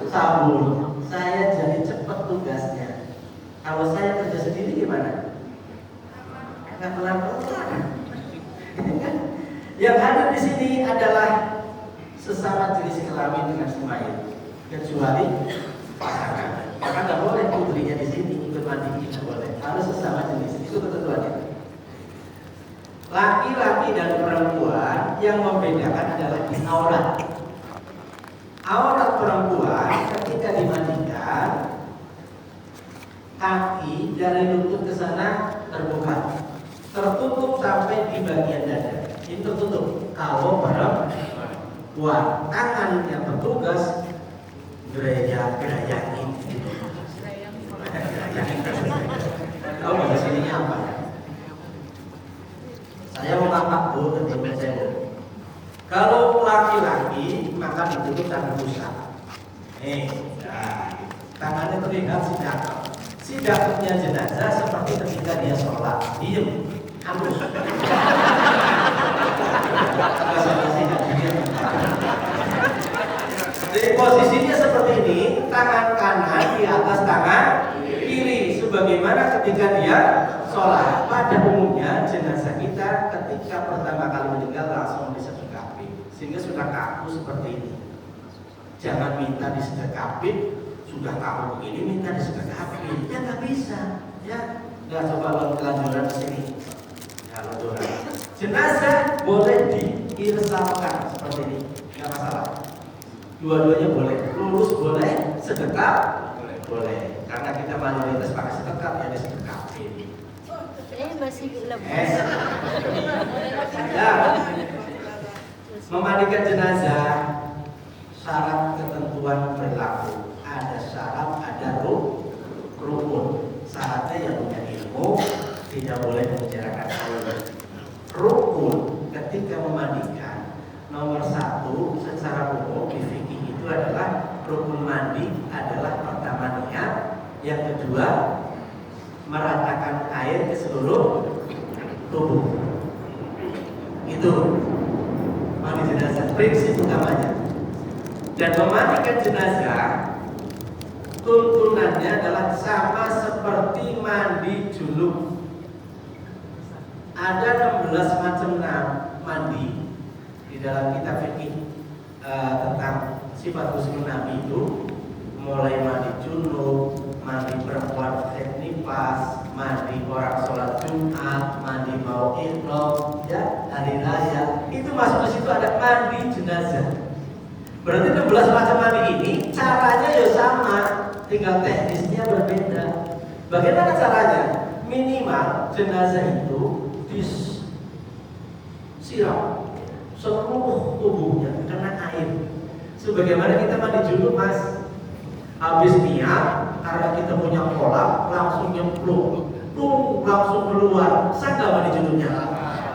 sabun. Saya jadi cepat tugasnya. Kalau saya kerja sendiri gimana? Nggak pelan-pelan. Yang ada di sini adalah sesama jenis kelamin dengan Ismail, kecuali pasangan. Maka nggak boleh putrinya di sini ikut mandi, tidak boleh. Harus sesama jenis. Itu ketentuannya. Laki-laki dan perempuan yang membedakan adalah di aurat. Aurat perempuan ketika dimandikan, kaki dari lutut ke sana terbuka, tertutup sampai di bagian dada. Ini tertutup. Kalau perempuan, tangannya petugas gerayangin. Tahu bahasa sininya apa? Saya mau ngangkat bu, teman saya. Kalau laki-laki maka ditutup tangan pusat. Tangannya terlihat sidak. Sidaknya jenazah seperti ketika dia sholat. Diem, halus. Jadi posisinya seperti ini, tangan kanan di atas tangan kiri, sebagaimana ketika dia sholat. Pada umumnya jenazah kita ketika pertama kali meninggal langsung disedekapin, sehingga sudah kaku seperti ini. Jangan minta disedekapin, sudah kaku begini minta disedekapin, ya nggak bisa, ya. Nggak, coba kelanjuran sini. Ya, lanjuran. Jenazah boleh diirsalkan seperti ini, nggak masalah. Dua-duanya boleh, lurus boleh, sedekap boleh. Karena kita mayoritas pakai sedekap, ya disedekapin. Masih Ya, memandikan jenazah, syarat ketentuan berlaku. Ada syarat, ada rukun. Syaratnya yang punya ilmu tidak boleh membicarakan air. Rukun ketika memandikan, nomor 1 secara umum di fikih itu adalah rukun mandi adalah pertama niat, yang kedua meratakan air ke seluruh tubuh. Itu mandi jenazah, prinsip utamanya. Dan memandikan jenazah tuntunannya adalah sama seperti mandi junub. Ada 16 macam mandi di dalam kitab fikih tentang sifat husnul Nabi itu, mulai mandi junub, mandi perempuan nifas, mandi orang sholat Jumat, mandi mau ihram, ya, hari raya. Itu masuk di situ ada mandi jenazah. Berarti 16 macam mandi ini caranya ya sama, tinggal teknisnya berbeda. Bagaimana caranya? Minimal jenazah itu disiram seluruh tubuhnya kena air. Sebagaimana kita mandi junub, Mas. Habis niat, karena kita punya kolam, langsung nyemplung, langsung keluar. Sah nggak mandi junubnya?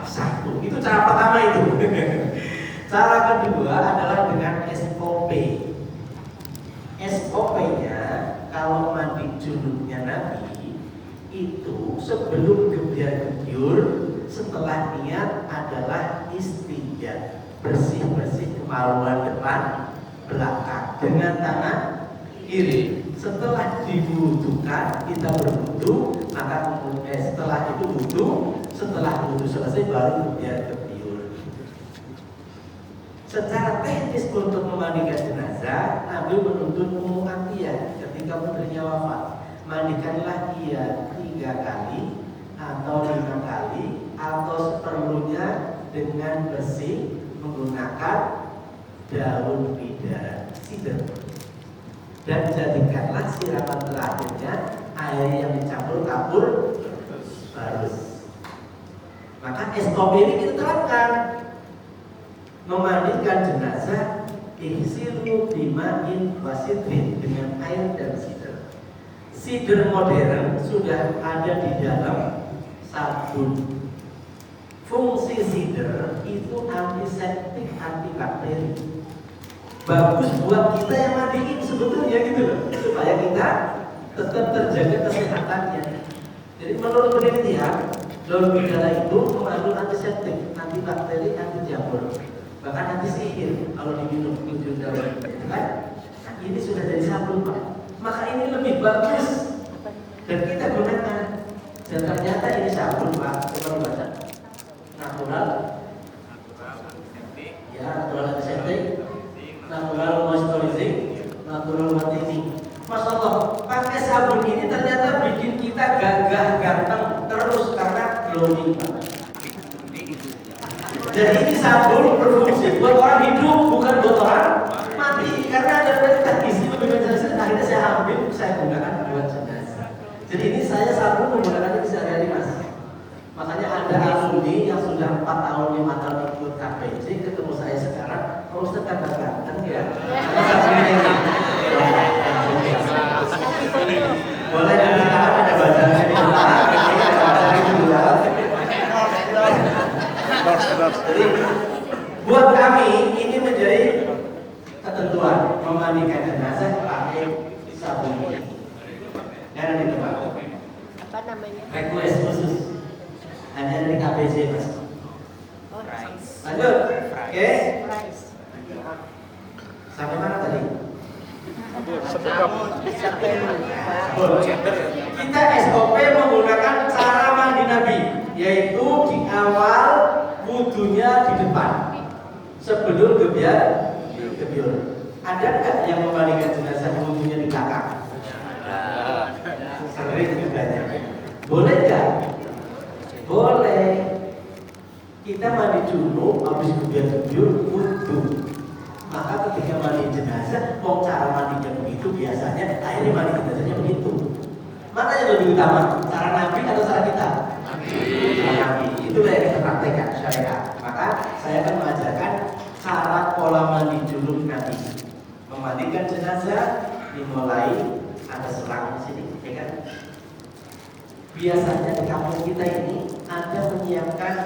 Satu. Itu cara pertama itu. Cara kedua adalah dengan SOP. SOP-nya kalau mandi junubnya Nabi itu sebelum gebyar-gebyur, setelah niat adalah istijab, bersih-bersih kemaluan depan belakang dengan tangan kiri. Setelah diwudukan, kita berwudu, maka setelah itu wudu, setelah wudu selesai baru gebyar-gebyur. Secara teknis untuk memandikan jenazah, Nabi menuntun Ummu Atiyah ketika putrinya wafat, mandikanlah ia 3 kali atau 5 kali atau seperlunya dengan bersih menggunakan daun bidara sidr, dan jadikanlah siraman terakhirnya air yang dicampur kapur harus. Maka SOP ini kita terapkan. Memandikan jenazah ihsilu bima'in wasidrin, dengan air dan sider. Sider modern sudah ada di dalam sabun. Fungsi sider itu antiseptik, antibakteri. Bagus buat kita yang mandiin sebetulnya gitu loh, supaya kita tetap terjaga kesehatannya. Jadi menurut penelitian, daun bidara itu mengandung antiseptik, antibakteri, anti jamur, bahkan anti sihir kalau diminum tujuh daun, kan? Nah, ini sudah jadi sabun, Pak. Maka ini lebih bagus dan kita gunakan. Dan ternyata ini sabun, Pak. Coba baca. Natural, ya, natural antiseptik, natural moisturizing, natural whitening. Masya Allah, pakai sabun ini ternyata bikin kita gagah ganteng terus karena glowing. Jadi ini sabun berfungsi buat orang hidup, bukan buat orang mati. Karena ada perintah isi lebih menjelaskan. Akhirnya saya ambil, saya gunakan buat jenazah. Jadi ini saya sabun menggunakannya sehari-hari, Mas. Makanya ada alumni yang sudah 4 tahun, 5 tahun ikut KPJ, ketemu saya sekarang, kalau Ustaz kan ya. Boleh nanti sekarang ada bacanya di belakang. Jadi buat kami ini menjadi ketentuan memandikan jenazah pakai sabun ini. Jangan ditebak. Apa namanya? Request khusus hanya dari KPJ, Mas. Oh, Lanjut. Oke. rice. Sampai mana tadi? Kita SOP menggunakan cara mandi Nabi, yaitu di awal wudhunya di depan sebelum gebyur. Ada nggak yang memandikan jenazah wudhunya di belakang? Sering juga. Boleh nggak? Boleh. Kita mandi dulu, habis gebyur wudhu. Maka ketika mandi jenazah, cara mandinya begitu biasanya, akhirnya mandi jenazahnya begitu. Mana yang lebih utama? Cara Nabi atau cara kita? Cara Nabi. Itulah yang kita praktekkan syariat. Maka saya akan mengajarkan cara pola mandi juluk Nabi. Memandikan jenazah dimulai ada selang di sini, ya kan? Biasanya di kampung kita ini ada menyiapkan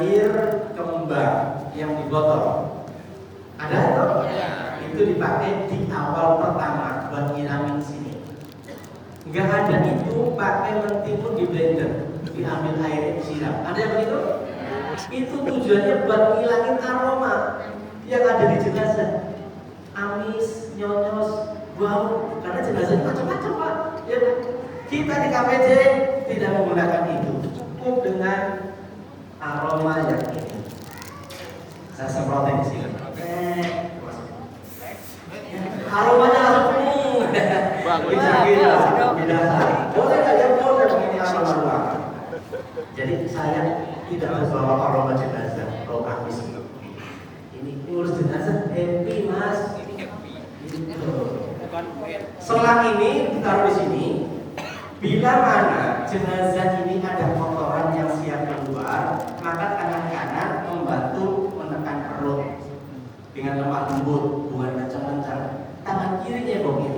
air kembang yang di botol. Ada atau? Ya. Itu dipakai di awal pertama buat nyiramin sini. Enggak ada itu pakai mentimun di blender, diambil airnya disiram. Ada yang begitu? Itu tujuannya buat ngilangin aroma yang ada di jenazah. Amis, nyonyos, bau, karena jenazahnya macam-macam, Pak. Ya, kita di KPJ tidak menggunakan itu, cukup dengan aroma yang ini. Saya semprotin di sini. Aromanya langsung bisa gitu, boleh aja boleh begini aroma ruangan. Jadi saya tidak membawa aroma jenazah, kalau amis. Ini urus jenazah happy, Mas. Selang ini ditaruh di sini. Bila mana jenazah ini ada kotoran yang siap keluar, maka tangan kanan membantu menekan perut dengan lemah lembut, bukan kencang-kencang. Tangan kirinya bongkir.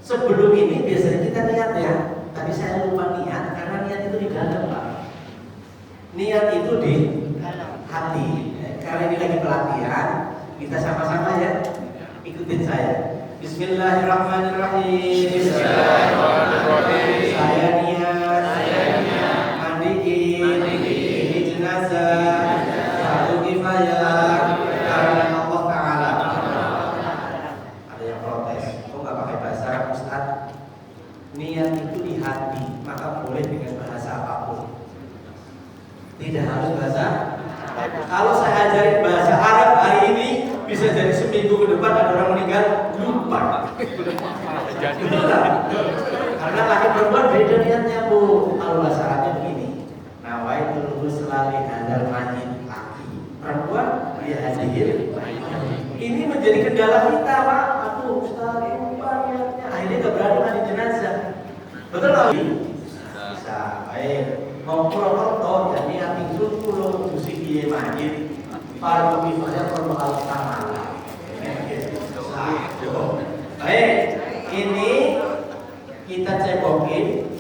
Sebelum ini biasanya kita niat ya, tapi saya lupa niat karena niat itu di dalam, Pak. Niat itu di hati. Karena ini lagi pelatihan, kita sama-sama ya, ikutin saya. Bismillahirrahmanirrahim. Bismillahirrahmanirrahim. Saya niat mandiin ini jenazah satu kifayah karena Allah Ta'ala. Ada yang protes, kok nggak pakai bahasa Arab, Ustaz? Niat itu di hati, maka boleh dengan bahasa apapun. Tidak harus bahasa. Kalau saya ajarin bahasa Arab hari ini, bisa jadi seminggu ke depan ada orang meninggal lupa. Betul tak? Karena laki perempuan beda niatnya, Bu. Kalau bahasa Arabnya begini, nawaitul husla hadal majid. Laki perempuan dia hadir. Ini menjadi kendala kita, Pak. Aduh, Ustaz, lupa niatnya. Akhirnya nggak berani mandi jenazah. Betul nggak? Baik, Purwokerto jadi ati kulo dusi piye majid. Para pemimpinnya perlu utama. Baik, ini kita cebokin.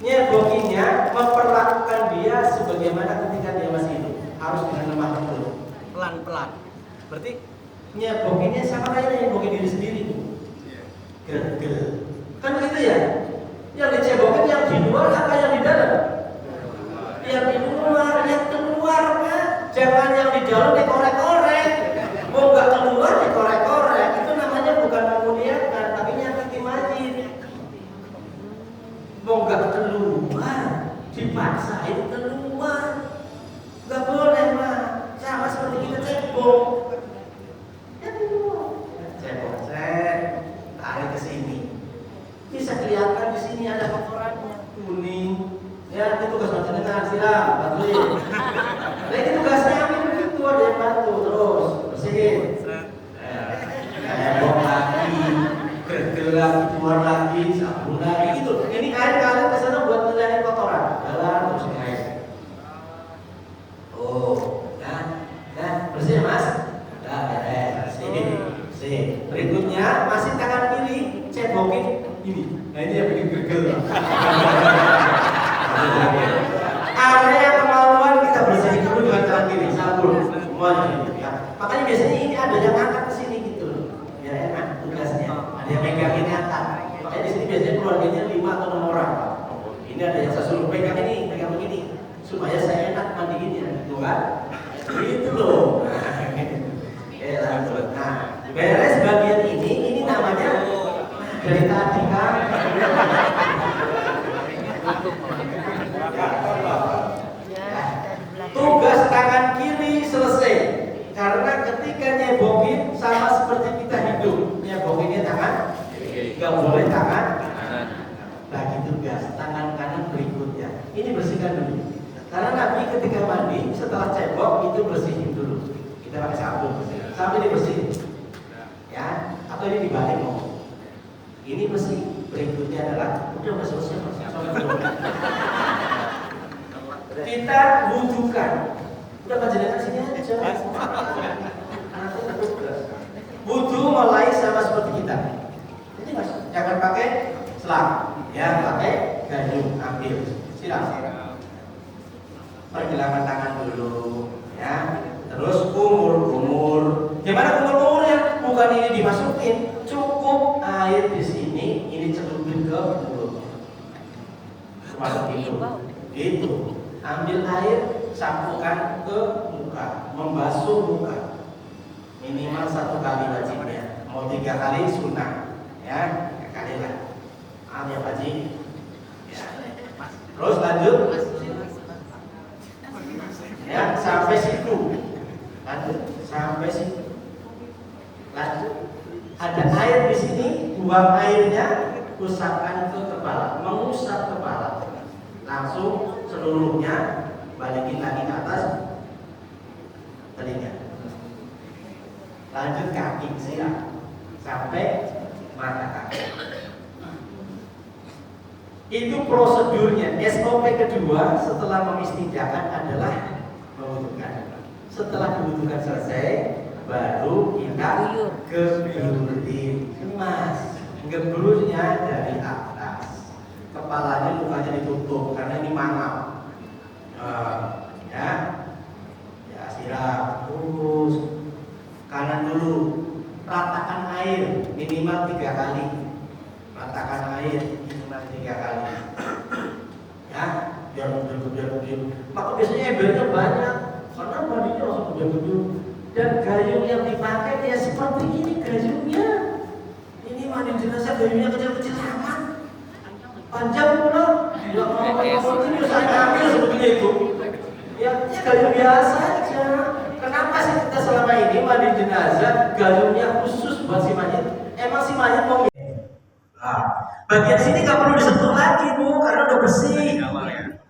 Nyebokinnya memperlakukan dia sebagaimana ketika dia masih hidup. Harus dengan lemah lembut, pelan-pelan. Berarti nyebokinnya sama kayak nyebokin diri sendiri. Gel-gel. Kan begitu ya? Yang dicebokin yang di luar apa yang di dalam? Yang di luar, yang keluar Pak. Jangan yang di dalam dikorek-korek. Mau nggak keluar dikorek-korek. Itu namanya bukan memuliakan, tapi nyakiti majid. Mau nggak keluar, dipaksain keluar. Nggak boleh Pak. Sama seperti kita cebok. Ya keluar. Cebok, tarik ke sini. Bisa kelihatan di sini ada kotorannya kuning. Ya, itu tugas macam-macam siram, bantuin. Nah, ini tugasnya ambil begitu, ada yang bantu terus bersihin. Bong lagi, gerger lagi, keluar lagi, sabun lagi gitu. Ini air kalian kesana buat ngilangin kotoran. Jalan terus air. Oh, ya, bersih Mas. Udah beres, bersih. Berikutnya masih tangan kiri cebokin ini. Nah ini yang bikin gergel. Area kemaluan kita bersihin dulu dengan tangan kiri, sabun semuanya ya. Makanya biasanya ini ada yang angkat ke sini gitu loh. Ya enak tugasnya. Ada yang megangin angkat. Makanya di sini biasanya keluarganya 5 atau 6 orang. Ini ada yang saya suruh pegang ini, pegang begini supaya saya enak mandiinnya, gitu kan? Gitu loh. Nah, beres bagian ini namanya dari tadi kan. Tugas tangan kiri selesai. Karena ketika nyebokin sama seperti kita hidup, nyebokinnya tangan, nggak boleh tangan. Lagi tugas tangan kanan berikutnya. Ini bersihkan dulu. Karena Nabi ketika mandi setelah cebok itu bersihin dulu. Kita pakai sabun, sampai dibersihin. Ya, atau ini dibalik mau. Ini bersih. Berikutnya adalah udah selesai. Kita wudukan. Udah panjenengan sini aja. Wudu mulai sama seperti kita. Ini Mas, jangan pakai selang, ya pakai gayung ambil. Siram. Pergelangan tangan dulu, ya. Terus kumur. Gimana kumur-kumurnya? Bukan ini dimasukin, cukup air di sini, ini celupin ke mulut. Masuk itu. Ambil air, sapukan ke muka, membasuh muka. Minimal 1 kali wajibnya. Mau 3 kali sunnah, ya 3 kali lah. Ya wajib. Ya. Terus lanjut. Ya sampai situ. Lanjut sampai situ. Lanjut. Ada air di sini, buang airnya, usapkan ke kepala, mengusap kepala. Langsung seluruhnya balikin lagi ke atas telinga. Lanjut kaki siap sampai mata kaki. Itu prosedurnya. SOP kedua setelah memistinjakan adalah mewudukan. Setelah mewudukan selesai, baru kita geburin. Mas, geburnya dari atas. Kepalanya lukanya ditutup karena ini mangap. Ya siram terus kanan dulu, ratakan air minimal 3 kali. Ratakan air minimal 3 kali. Ya, biar. Maka biasanya embernya banyak karena mandinya langsung gede-gede. Dan gayung yang dipakai ya seperti ini gayungnya. Ini mandi jenazah gayungnya kecil-kecil amat. Panjang pula, tidak mau ini saya ambil seperti itu. Ya gayung biasa aja. Kenapa sih kita selama ini mandi jenazah gayungnya khusus buat si mayit? Emang si mayit mau? Nah, bagian sini nggak perlu disentuh lagi Bu, karena udah bersih.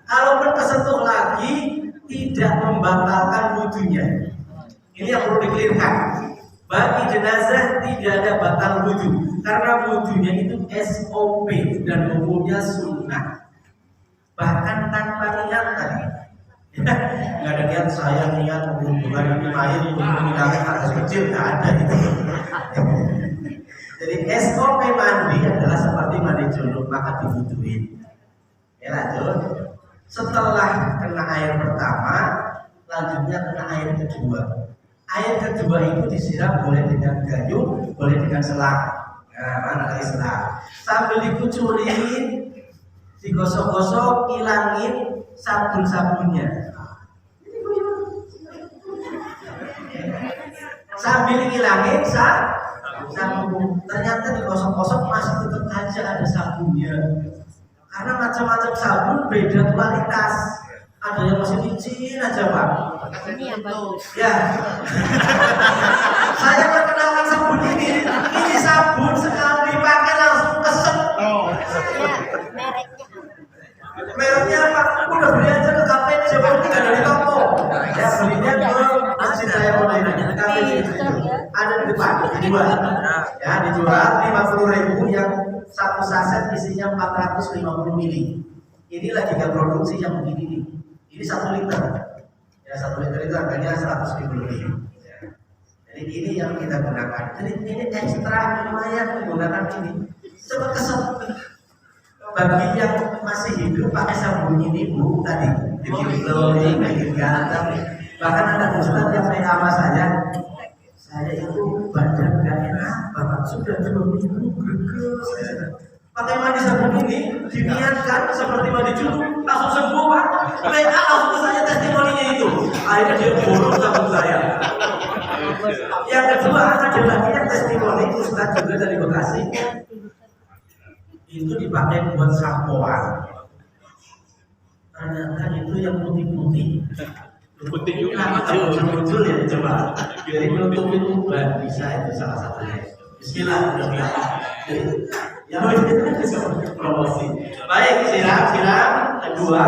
Kalaupun kesentuh lagi, tidak membatalkan wudunya. Ini yang perlu dikelirkan. Bagi jenazah tidak ada batal wudu, karena wudunya itu SOP dan hukumnya sunnah. bahkan tanpa niat tadi. Nggak ada niat saya niat menghubungkan ini air untuk menghilangkan kasus kecil, nggak ada itu. Jadi SOP mandi adalah seperti mandi junub, maka dibutuhin. Ya lanjut. Setelah kena air pertama, lanjutnya kena air kedua. Air kedua itu disiram boleh dengan gayung, boleh dengan selang. Nah, mana lagi selang? Sambil dikucurin, digosok-gosok, hilangin sabun-sabunnya. Sambil ngilangin sabun, ternyata digosok-gosok masih tetap aja ada sabunnya. Karena macam-macam sabun beda kualitas. Ada yang masih licin aja Pak. Ini yang bagus. Ya. Saya perkenalkan sabun ini. Ini sabun sekali dipakai langsung kesep. Ya, mereknya. Mereknya apa? Udah beli aja ke kafe coba tinggal dari toko. Ya belinya ke masjid saya mau nanya. Kafe ada di depan, dijual. Ya dijual 50.000 yang satu saset isinya 450 mili. Ini lagi nggak produksi yang begini nih. Ini 1 liter. Ya 1 liter itu harganya 100.000 lebih. Jadi ini yang kita gunakan. Jadi ini ekstra lumayan menggunakan ini. Coba kesel. Bagi yang masih hidup pakai sabun ini Bu tadi bikin glowing, bikin ganteng. Bahkan ada ustadz yang saya sama saya itu badan gak enak banget sudah 2 minggu greges. Pakai mandi sabun ini diniatkan seperti mandi junub langsung sembuh Pak. Mereka langsung ke saya testimoninya itu. Akhirnya dia borong sabun saya. Yang kedua ada lagi yang testimoni ustadz juga dari Bekasi. Itu dipakai buat sampoan. Ternyata itu yang putih-putih. Putih juga muncul ya coba. Jadi menutupin uban bisa itu salah satunya. Bismillah. Ya itu promosi. Baik siram kedua.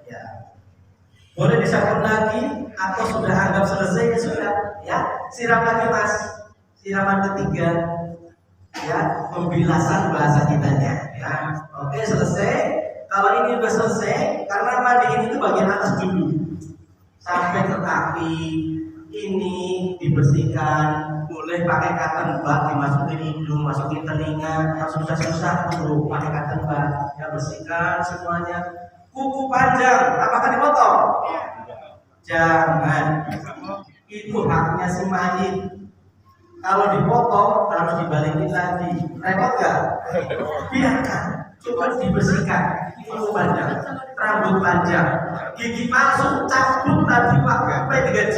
Ya. Boleh disambung lagi atau sudah anggap selesai ya sudah. Ya siram lagi Mas. Siraman ketiga. Ya, pembilasan bahasa kitanya. Ya, oke selesai. Kalau ini sudah selesai, karena mandiin itu bagian atas dulu, sampai ke kaki. Ini dibersihkan. Boleh pakai cotton bud, dimasukin hidung, masukin telinga. Yang susah-susah dulu pakai cotton bud. Ya bersihkan semuanya. Kuku panjang, apakah dipotong? Jangan. Itu haknya si mayit. Kalau dipotong harus dibalikin lagi. Repot nggak? Biarkan. Coba dibersihkan. Kuku panjang, rambut panjang, gigi palsu, cabut tadi Pak, P3J.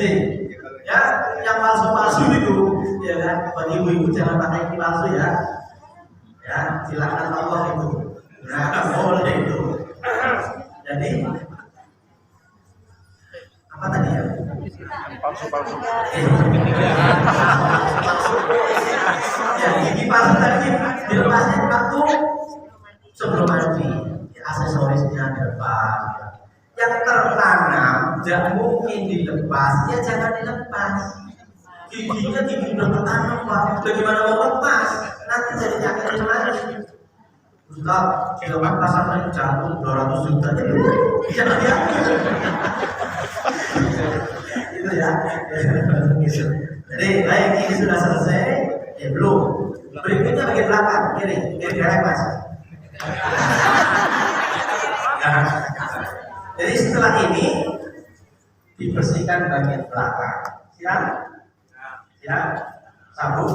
Ya, yang palsu-palsu itu, ya kan? Bagi ibu-ibu jangan pakai gigi palsu ya. Ya, silakan Allah itu. Nah, boleh itu. Jadi apa tadi ya? Palsu-palsu. Ya, gigi palsu tadi dilepasnya waktu sebelum mandi. Ya, aksesorisnya dilepas. Ya. Yang tertanam tidak mungkin dilepas. Ya jangan dilepas. Giginya gigi udah tertanam Pak. Bagaimana mau lepas? Nanti jadi sakit lagi. Ustaz, kiloan pasarnya jantung 200 juta. Jangan ya. Itu ya. Jadi baik ini sudah selesai. Belum. Berikutnya bagian belakang kiri Mas. Nah, jadi setelah ini dibersihkan bagian belakang. Siap? Sabun.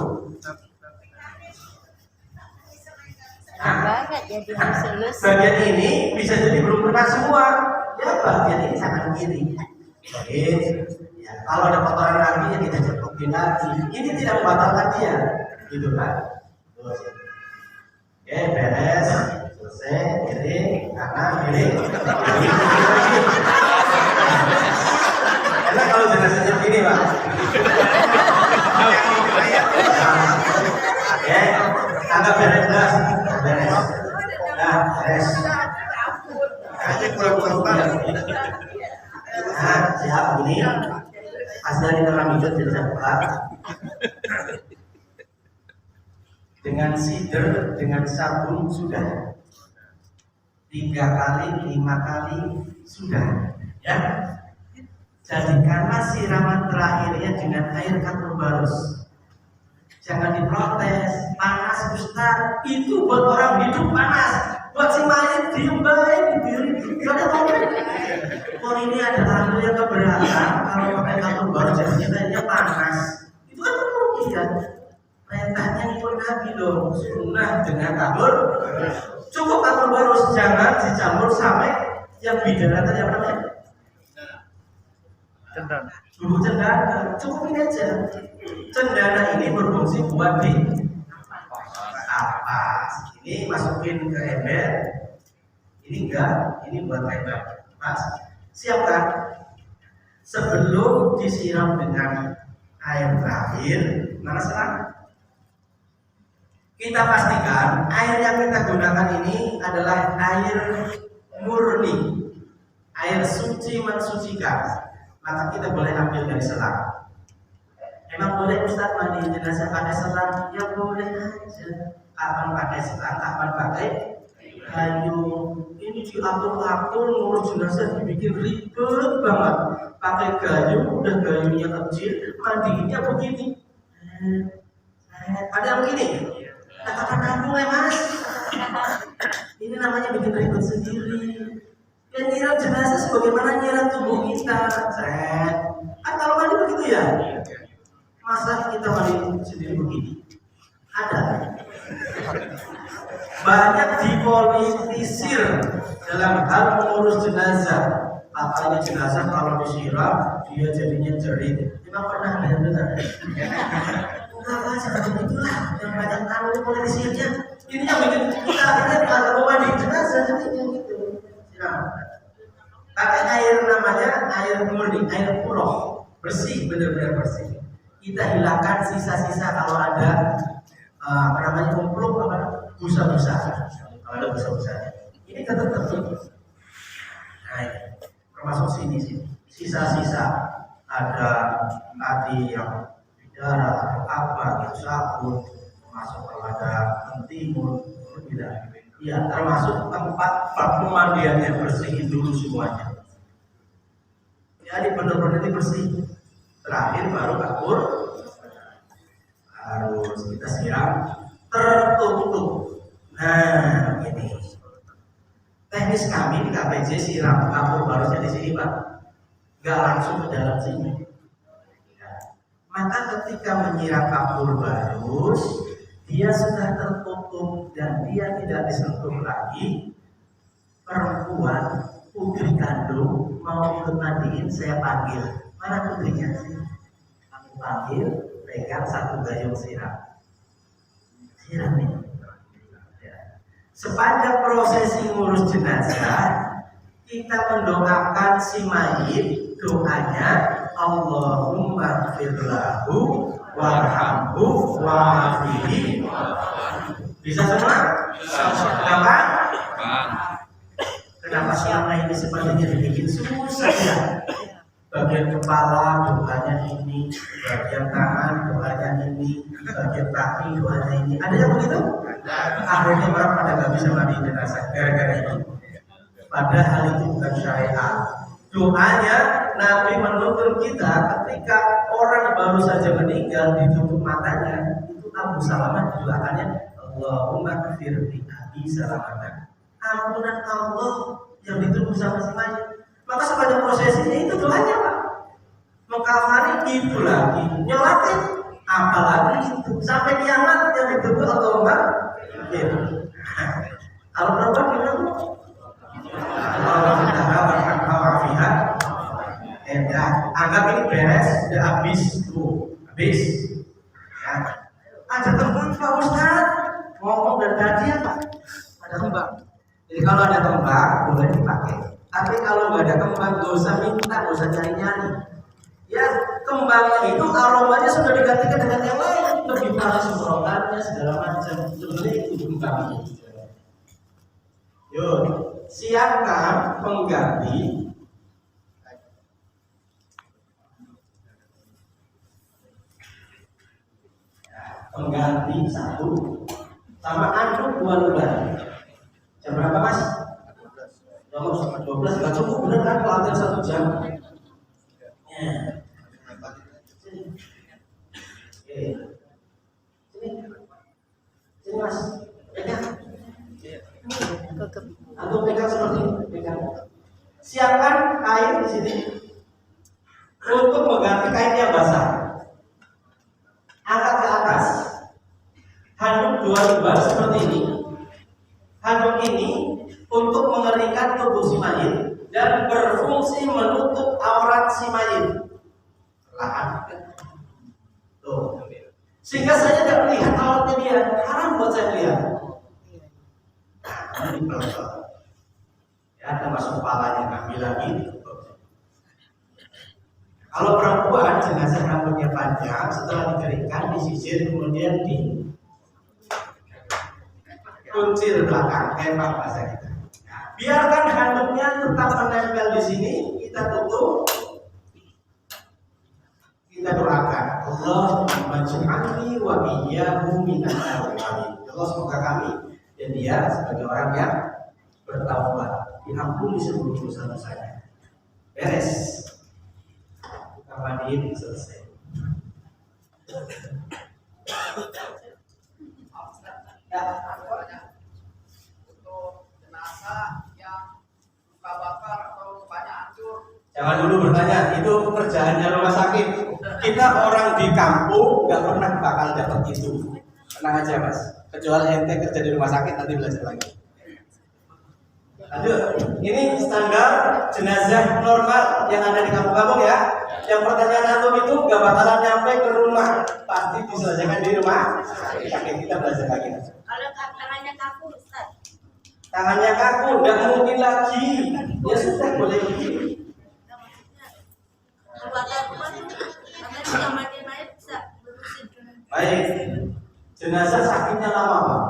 Banget jadi selesai. Bagian ini bisa jadi belum pernah semua. Ya bagian ini sangat kiri. Baik. Ya, kalau ada kotoran lagi ya kita cekokin lagi. Ini tidak membatalkan dia, gitu kan? Terus. Oke, beres. Selesai. Kiri, kanan, kiri. Enak kalau jelasnya begini Pak. Oke, anggap beres. Nah, beres. Aja kurang-kurang banget. Nah, siap ini. Hasil kita lanjut jadi buka. Dengan sider, dengan sabun sudah. 3 kali, 5 kali sudah, ya. Jadikanlah siraman terakhirnya dengan air kapur barus. Jangan diprotes, panas Ustaz. Itu buat orang hidup panas. Buat si mayat diem baik, dibiri. Karena kalau ini ada tamu yang keberatan, kalau pakai kapur barus jadinya kayaknya panas. Itu kan kemudian perintahnya ikut Nabi dong. Sunnah dengan kapur. Cukup kapur barus, jangan dicampur sampai yang bidara tadi apa namanya? Bubuk cendana, cukup ini aja. Cendana ini berfungsi buat di apa? Ini masukin ke ember. Ini enggak, ini buat ember. Pas, siapkan. Sebelum disiram dengan air terakhir, mana selang? Kita pastikan air yang kita gunakan ini adalah air murni, air suci mensucikan. Maka kita boleh ambil dari selang. Emang boleh Ustaz mandi jenazah pakai selang? Ya boleh aja. Kapan pakai selang, kapan pakai kayu. Ini diatur-atur ngurus jenazah dibikin ribet banget. Pakai kayu, udah kayunya kecil, mandinya begini. Ada yang begini? Katakan kampung ya Mas. Ini namanya bikin ribet sendiri. Yang nyiram jenazah sebagaimana nyiram tubuh kita. Kalau mandi begitu ya? Masa kita mandi sendiri begini? Ada. Banyak dipolitisir dalam hal mengurus jenazah. Katanya jenazah kalau disiram dia jadinya jerit. Memang pernah ada yang dengar? Enggak, seperti itulah yang banyak tahu politisirnya. Ini yang bikin kita akhirnya kalau mandi jenazah jadinya gitu. Pakai air namanya air murni, air purah, bersih, benar-benar bersih. Kita hilangkan sisa-sisa kalau ada apa namanya kumpul apa busa-busa. Kalau ada busa-busa, ini tetap tertutup. Nah, ini termasuk sini. Sisa-sisa ada tadi yang darah atau apa gitu sabun, termasuk kalau ada timur, tidak. Ya, termasuk tempat pemandiannya bersihin dulu semuanya. Jadi benar-benar ini bersih. Terakhir baru kapur. Harus kita siram tertutup. Nah, ini teknis kami di KPJ siram kapur barusnya di sini Pak. Gak langsung ke dalam sini. Ya. Maka ketika menyiram kapur barus, dia sudah tertutup dan dia tidak disentuh lagi. Perempuan putri kandung mau ikut mandiin, saya panggil. Mana putrinya? Aku panggil, pegang satu gayung siram nih. Ya. Sepanjang prosesi ngurus jenazah, kita mendoakan si mayit. Doanya Allahumma firlahu warhamhu wa'afihi. Bisa semua? Kenapa? Kenapa selama ini sepertinya dibikin susah ya? Bagian kepala doanya ini, bagian tangan doanya ini, bagian kaki doanya ini. Ada yang begitu? Akhirnya orang pada nggak bisa mandi jenazah gara-gara itu. Padahal itu bukan syariat. Doanya Nabi menuntun kita ketika orang baru saja meninggal ditutup matanya, itu Abu Salamah doakannya Allahumma kafir bi abi salamatan. Ampunan Allah yang ditutup sama si mayit. Maka sepanjang prosesinya itu doanya Pak. Mengkafari itu lagi, nyolatin apalagi itu sampai kiamat yang ditutup Allahumma kafir. Kalau perempuan bilang anggap ini beres, sudah habis tuh, habis. Ya. Ada teman Pak Ustaz ngomong dari tadi apa? Ada kembang. Jadi kalau ada kembang boleh dipakai. Tapi kalau nggak ada kembang, nggak usah minta, nggak usah nyari-nyari. Ya kembangnya itu aromanya sudah digantikan dengan yang lain, lebih parah semprotannya segala macam. Sebenarnya itu kembangnya. Yuk, siapkan pengganti. Pengganti satu sama anduk 2 lembar. Jam berapa Mas? Nomor 12 nggak cukup bener kan pelatihan 1 jam? Ya. Sini. Oke. Sini. Sini Mas. Pegang. Antum pegang seperti ini. Pegang. Siapkan kain di sini untuk mengganti kain yang basah. Angkat ke atas. Handuk 2 lembar seperti ini. Handuk ini untuk mengeringkan tubuh si mayit dan berfungsi menutup aurat si mayit. Perlahan. Tuh. Sehingga saya tidak melihat auratnya dia. Haram buat saya lihat. Nah, ini pelan-pelan. Ya, termasuk kepalanya kami lagi. Kalau perempuan jenazah rambutnya panjang, setelah dikeringkan, disisir, kemudian di kuncir belakang, kayak bahasa kita. Biarkan handuknya tetap menempel di sini, kita tutup, kita doakan. Allahumma ij'alni wa iyyahu minat tawwabin. Allah semoga kami dan dia sebagai orang yang bertaubat, diampuni seluruh dosa-dosanya. Beres. Kapan selesai. Ya. Untuk jenazah yang luka bakar atau lukanya hancur. Jangan dulu bertanya, itu pekerjaannya rumah sakit. Kita orang di kampung nggak pernah bakal dapat itu. Tenang aja Mas. Kecuali ente kerja di rumah sakit nanti belajar lagi. Lanjut. Ini standar jenazah normal yang ada di kampung-kampung ya. Yang pertanyaan antum itu nggak bakalan nyampe ke rumah, pasti diselesaikan di rumah. Oke, kita belajar lagi. Kalau tangannya kaku, Ustaz. Tangannya kaku, nggak mungkin lagi. Ya sudah, boleh begini. Baik, jenazah sakitnya lama Pak,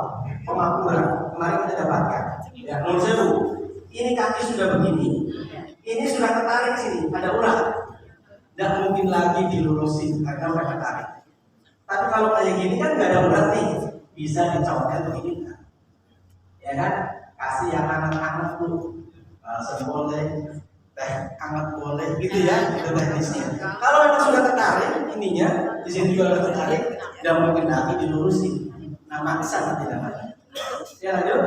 pemakuran kemarin kita dapatkan. Ya, menurut saya Bu, ini kaki sudah begini, ini sudah ketarik sini, ada urat. Tidak mungkin lagi dilurusin karena udah ketarik. Tapi kalau kayak gini kan nggak ada urat nih, bisa dicoret begini kan? Ya kan? Kasih yang hangat-hangat Bu, boleh, teh hangat boleh, gitu ya, itu teknisnya. Kalau memang sudah tertarik ininya, di sini juga sudah tertarik, tidak mungkin lagi dilurusin. Nah, maksa tidak ada. Ya lanjut,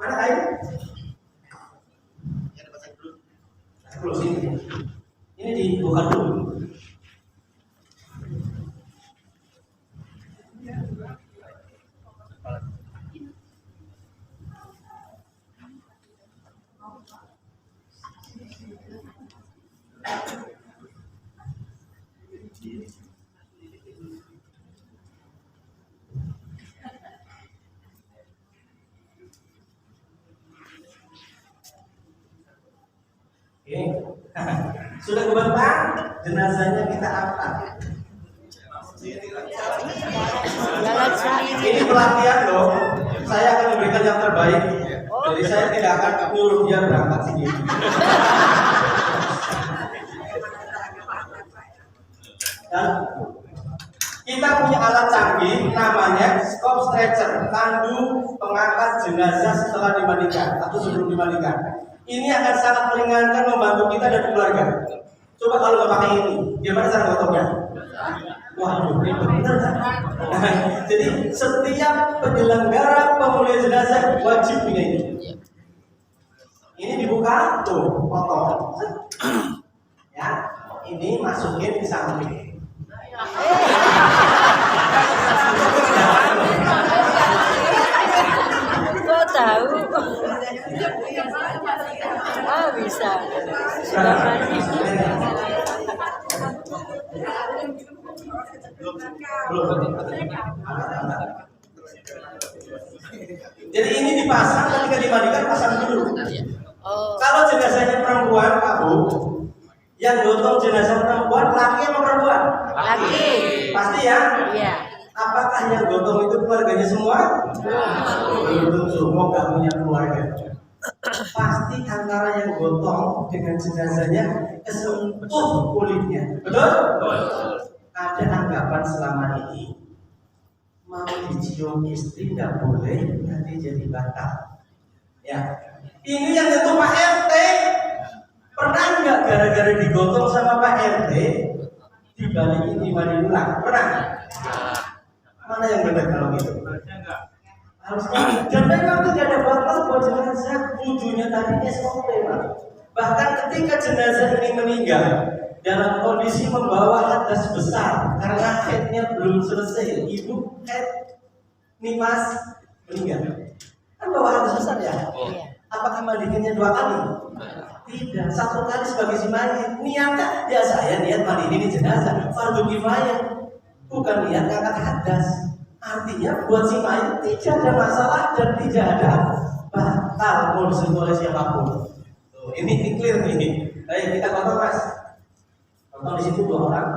mana kain? Ya dapat saya dulu. Dulu sini. Ini dibuka dulu. Oke. Sudah kebentar, jenazahnya kita angkat. Jalan sendiri. Ini pelatihan loh. Saya akan memberikan yang terbaik. Jadi saya tidak akan nyuruh dia berangkat sendiri. Dan kita punya alat canggih namanya scope stretcher, tandu pengangkat jenazah setelah dimandikan atau sebelum dimandikan. Ini akan sangat meringankan, membantu kita dan keluarga. Coba kalau nggak pakai ini, gimana cara gotongnya? Waduh, ini benar kan? Jadi setiap penyelenggara pemulihan jenazah wajib punya ini. Ini dibuka, tuh, potong. Ya, ini masukin di samping. Kok tahu? Oh bisa. Sudah mandi. Jadi ini dipasang, ketika dimandikan pasang dulu. Oh. Kalau jenazahnya perempuan, Abu, yang gotong jenazah perempuan, laki atau perempuan? Laki. Pasti ya? Iya. Apakah yang gotong itu keluarganya semua? Belum semua nggak punya keluarga. Pasti antara yang gotong dengan jenazahnya kesentuh kulitnya, betul? Ada anggapan selama ini mau dicium istri nggak boleh, nanti jadi batal. Ya, Ini yang itu Pak RT. Pernah nggak gara-gara digotong sama Pak RT dibalikin 5.000 ulang? Pernah? Mana yang benar kalau gitu? Harusnya. Dan memang tidak ada batas buat jenazah. Ujungnya tadi SOP, Pak. Bahkan ketika jenazah ini meninggal dalam kondisi membawa hadas besar karena headnya belum selesai, ibu head nimas meninggal. Kan bawa hadas besar ya? Iya. Apakah mandiinnya 2 kali? Tidak, 1 kali sebagai si mayit. Niatnya ya saya niat mandi ini jenazah fardu kifayah, bukan niat ngangkat hadas. Artinya buat si mayit tidak ada masalah dan tidak ada batal mau disentuh oleh siapapun. Tuh, ini clear nih. Ayo kita potong Mas. Potong di situ 2 orang.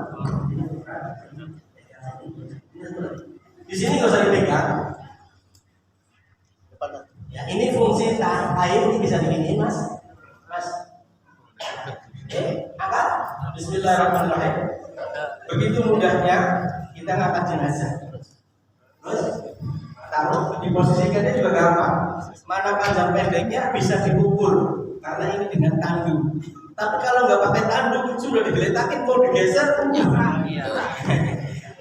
Di sini nggak usah dipegang. Ya, ini fungsi air ini bisa diginiin Mas. Mas. Angkat. Bismillahirrahmanirrahim. Begitu mudahnya kita ngangkat jenazah. Terus taruh diposisikannya juga gampang. Mana panjang pendeknya bisa dipukul karena ini dengan tandu. Tapi kalau nggak pakai tandu sudah digeletakin mau digeser. Iya.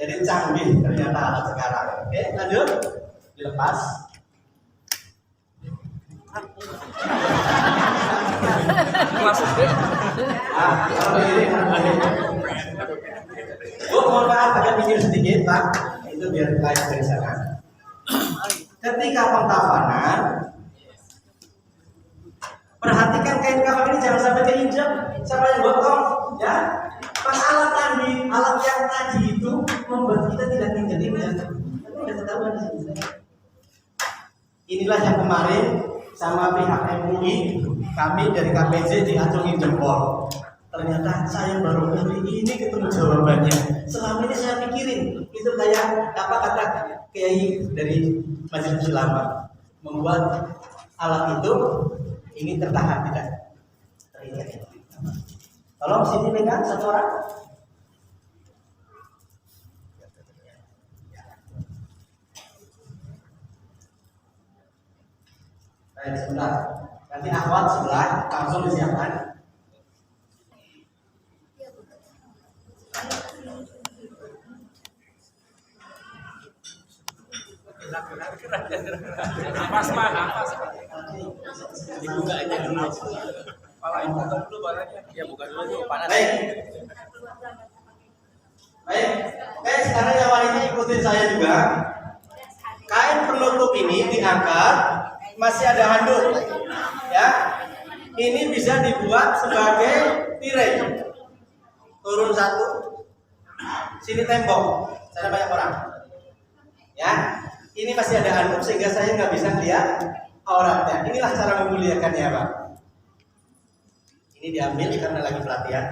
Jadi canggih ternyata alat sekarang. Oke, lanjut. Dilepas. Kalau ini mohon maaf agak mikir sedikit Pak. Itu biar lain dari sana. Ketika pengkafanan, perhatikan kain kafan ini jangan sampai keinjak, sampai yang gotong, ya. Pas alat yang tadi itu membuat kita tidak injak. Udah ketahuan di sini. Inilah yang kemarin sama pihak MUI, kami dari KPJ diacungin jempol. Ternyata saya baru kali ini ketemu jawabannya. Selama ini saya pikirin itu kayak apa kata Kiai dari Majelis Ulama membuat alat itu ini tertahan tidak teringat. Tolong sini pegang 1 orang. Baik, sebentar. Nanti akhwat sebelah langsung disiapkan. Nafas Pak, nafas. Dibuka aja dulu. Palain buka dulu barangnya. Ya buka dulu panas. Baik. Oke, sekarang yang wanita ikutin saya juga. Kain penutup ini diangkat, masih ada handuk. Ya. Ini bisa dibuat sebagai tirai. Turun 1. Sini tembok. Sana banyak orang. Ya. Ini masih ada handuk sehingga saya nggak bisa lihat auratnya. Inilah cara memuliakannya, Pak. Ini diambil karena lagi pelatihan.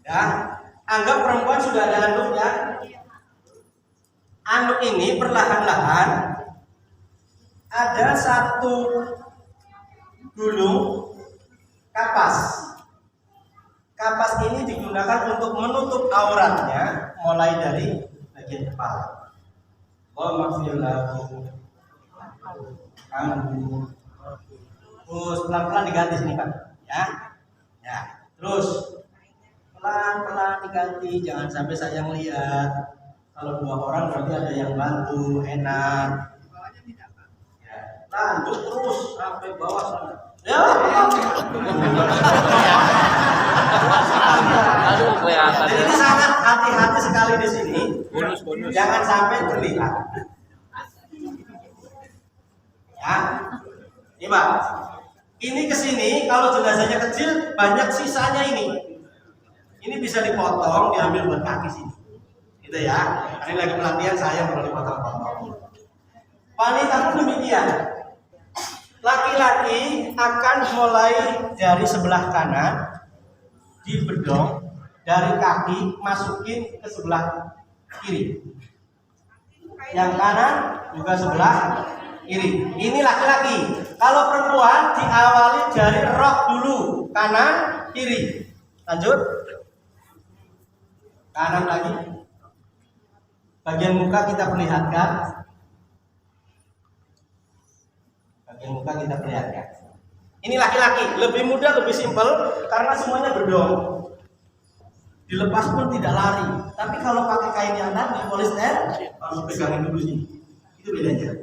Ya, anggap perempuan sudah ada handuknya. Handuk ini perlahan-lahan ada 1 gulung kapas. Kapas ini digunakan untuk menutup auratnya mulai dari bagian kepala. Terus pelan-pelan diganti sini Pak, ya. Ya, terus pelan-pelan diganti, jangan sampai saya lihat. Kalau 2 orang berarti ada yang bantu, enak. Ya, lanjut terus sampai bawah sana. Ya. Jadi ini sangat hati-hati sekali di sini. Jangan sampai terlihat. Ya, ini Pak. Ini ke sini kalau jenazahnya kecil banyak sisanya ini. Ini bisa dipotong, diambil buat kaki sini. Gitu ya. Ini lagi pelatihan saya perlu dipotong-potong. Wanita pun demikian. Laki-laki akan mulai dari sebelah kanan dibedong dari kaki masukin ke sebelah kiri. Yang kanan juga sebelah kiri. Ini laki-laki. Kalau perempuan diawali dari rok dulu, kanan kiri. Lanjut. Kanan lagi. Bagian muka kita perlihatkan. Bagian muka kita perlihatkan. Ini laki-laki, lebih mudah, lebih simpel karena semuanya berdom. Dilepas pun tidak lari. Tapi kalau pakai kain yang tadi polister harus pegangin dulu sini. Itu bedanya.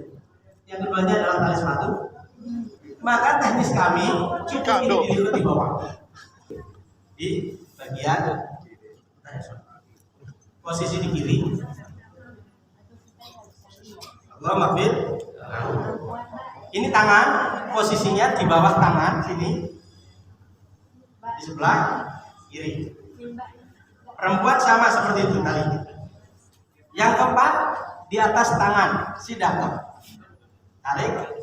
Yang keduanya adalah tali sepatu. Maka teknis kami cukup ini dililit di bawah. Di bagian posisi di kiri. Allah maafin. Ini tangan, posisinya di bawah tangan sini, di sebelah kiri. Perempuan sama seperti itu tadi. Yang keempat di atas tangan, sidak. Tarik.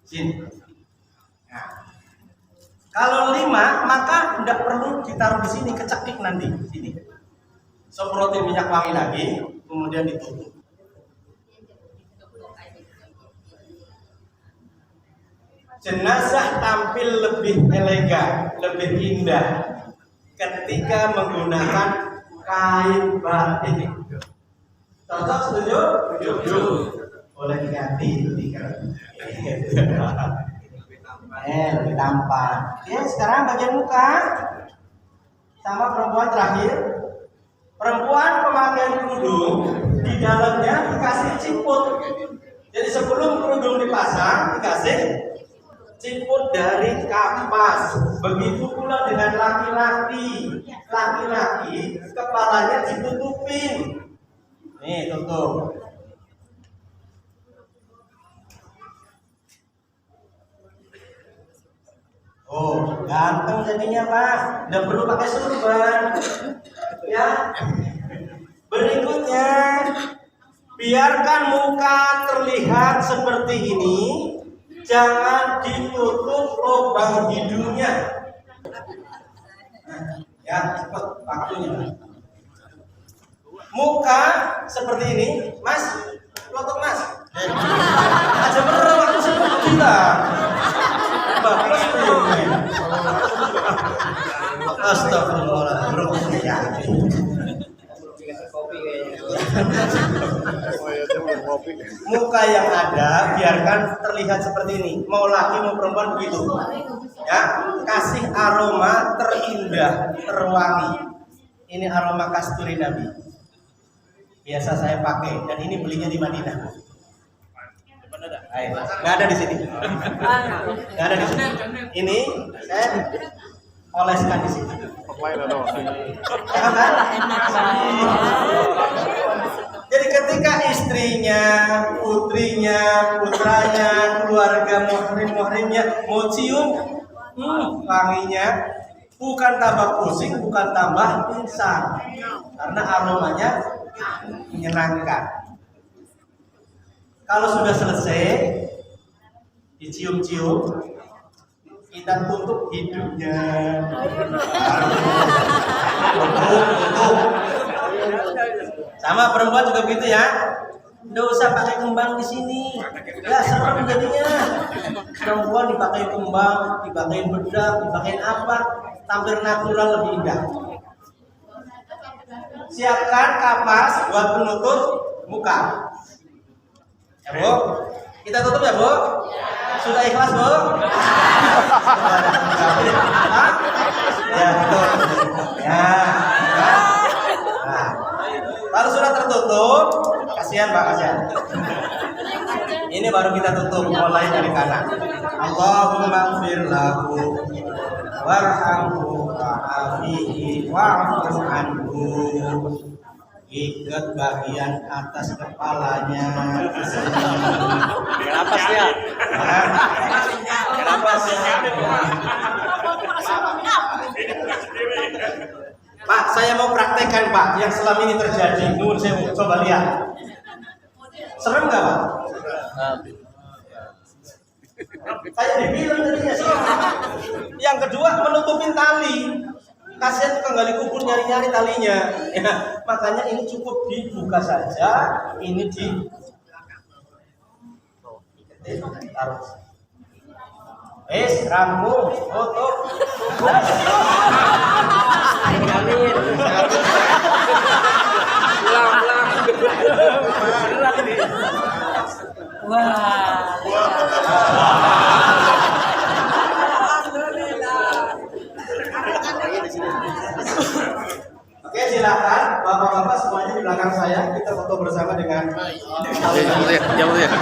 Sini. Nah, kalau 5 maka tidak perlu ditaruh di sini, kecekik nanti sini. Semprotin minyak wangi lagi, kemudian ditutup. Jenazah tampil lebih elegan, lebih indah ketika menggunakan kain batik. Cocok, setuju? Setuju. Boleh diganti stiker. Lebih tampan. Oke, sekarang bagian muka sama perempuan terakhir. Perempuan pemakaian kerudung di dalamnya dikasih ciput. Jadi sebelum kerudung dipasang dikasih ciput dari kapas. Begitu pula dengan laki-laki. Laki-laki kepalanya ditutupin. Nih, tutup. Oh, ganteng jadinya Pak. Nggak perlu pakai surban. Ya. Berikutnya, biarkan muka terlihat seperti ini. Jangan ditutup lubang hidungnya. Ya, cepat waktunya. Muka seperti ini, Mas. Lotok Mas. Aja bener waktu seperti kita. Bagus ini. Astagfirullahaladzim. Muka yang ada biarkan terlihat seperti ini. Mau laki mau perempuan begitu. Ya, kasih aroma terindah, terwangi. Ini aroma kasturi Nabi. Biasa saya pakai dan ini belinya di Madinah. Nggak ada di sini. Nggak ada di sini. Ini saya oleskan di sini. Enak banget. Jadi ketika istrinya, putrinya, putranya, keluarga muhrim-muhrimnya mau cium wanginya, bukan tambah pusing, bukan tambah pingsan, karena aromanya menyenangkan. Kalau sudah selesai dicium-cium, kita tutup hidungnya. Tutup. Sama perempuan juga begitu ya. Nggak usah pakai kembang di sini. Ya serem jadinya. Perempuan dipakai kembang, dipakai bedak, dipakai apa? Tampil natural lebih indah. Siapkan kapas buat penutup muka. Ya Bu, kita tutup ya Bu. Sudah ikhlas Bu? Ya betul. Ya. Nah, kalau sudah tertutup, kasihan Pak, kasihan. Ini baru kita tutup, mulai dari kanan. Allahumma ighfir lahu warhamhu wa'afihi wa'fu anhu. Ikat bagian atas kepalanya. Kenapa sih ya? Kenapa sih? Pak, saya mau praktekkan Pak yang selama ini terjadi. Nuwun sewu, coba lihat. Serem nggak Pak? Saya dibilang tadinya sih. Yang kedua menutupin tali. Kasihan tukang gali kubur nyari-nyari talinya. Ya, makanya ini cukup dibuka saja. Ini di taruh. Rampung, foto. Wah. Oke, silakan bapak-bapak semuanya di belakang saya, kita foto bersama dengan. Ya.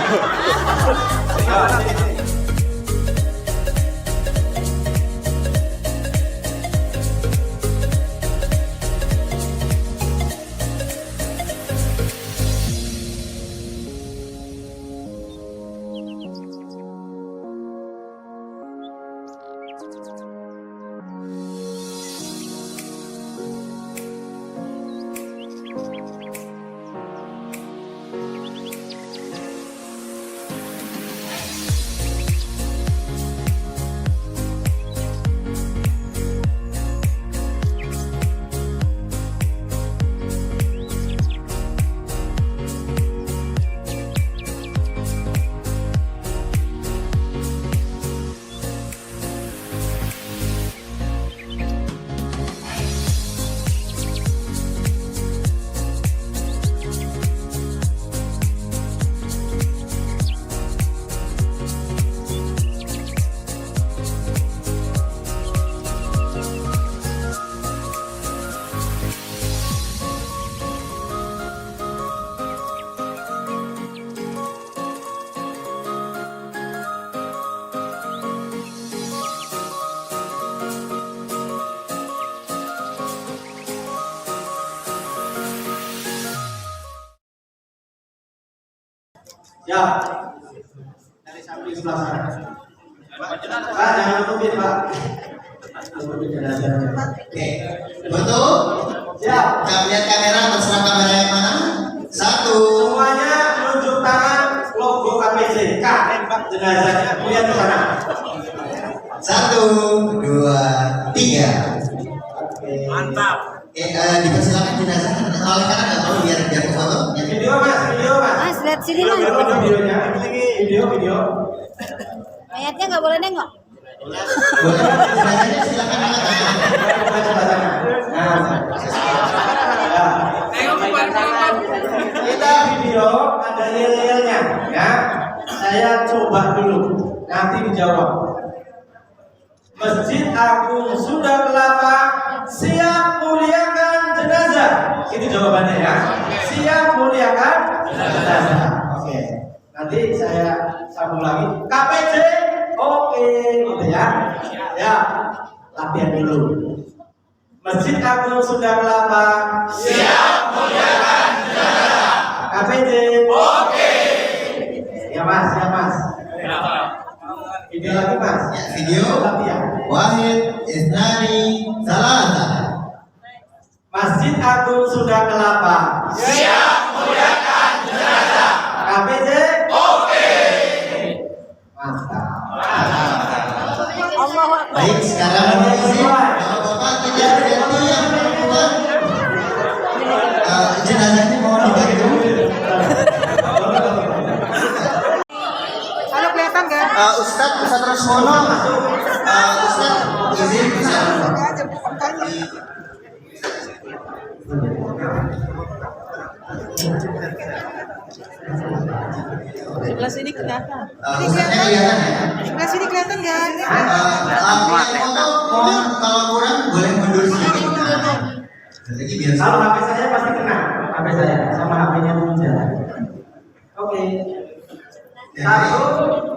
Ya, dari samping sebelah sana. Pak, jangan tutupin Pak. Tutupin jenazahnya. Oke, foto. Siap. Kita lihat kamera, terserah kamera yang mana. 1, Semuanya menunjuk tangan logo KPC. Kak, nembak jenazahnya. Lihat ke sana. 1, 2, 3. Mantap. Dipersilakan jenazah oleh karena nggak mau biar foto. Video Mas, video Mas. Mas, lihat sini mas. Videonya. Video. Mayatnya nggak boleh nengok. Boleh jenazahnya silakan Kita video ada yel-yelnya ya. Saya coba dulu, nanti dijawab. Masjid Agung Sunda Kelapa siap muliakan jenazah. Itu jawabannya ya. Siap muliakan jenazah. Oke. Nanti saya sambung lagi. KPJ oke gitu ya. Ya, latihan dulu. Masjid Agung Sunda Kelapa siap muliakan jenazah. KPJ oke. Ya Mas, ya Mas. Video lagi Mas. Ya, video. Latihan. Wahid Isnani Salata. Masjid Agung Sunda Kelapa siap muliakan jenazah. KPJ oke. Mantap. Allahu Akbar. Baik, sekarang mohon izin Bapak tidak berhenti yang perempuan. Jenazahnya mohon dibantu. Halo, kelihatan kan? Ustadz Rasmono, Ustadz izin bisa. Sebelah sini kelihatan. Ustadznya kelihatan ya. Sebelah sini kelihatan kan? Foto mohon kalau kurang boleh mundur sedikit. Lagi biar Kalau HP saya pasti kena. HP saya sama HP-nya belum jalan. Oke. Satu.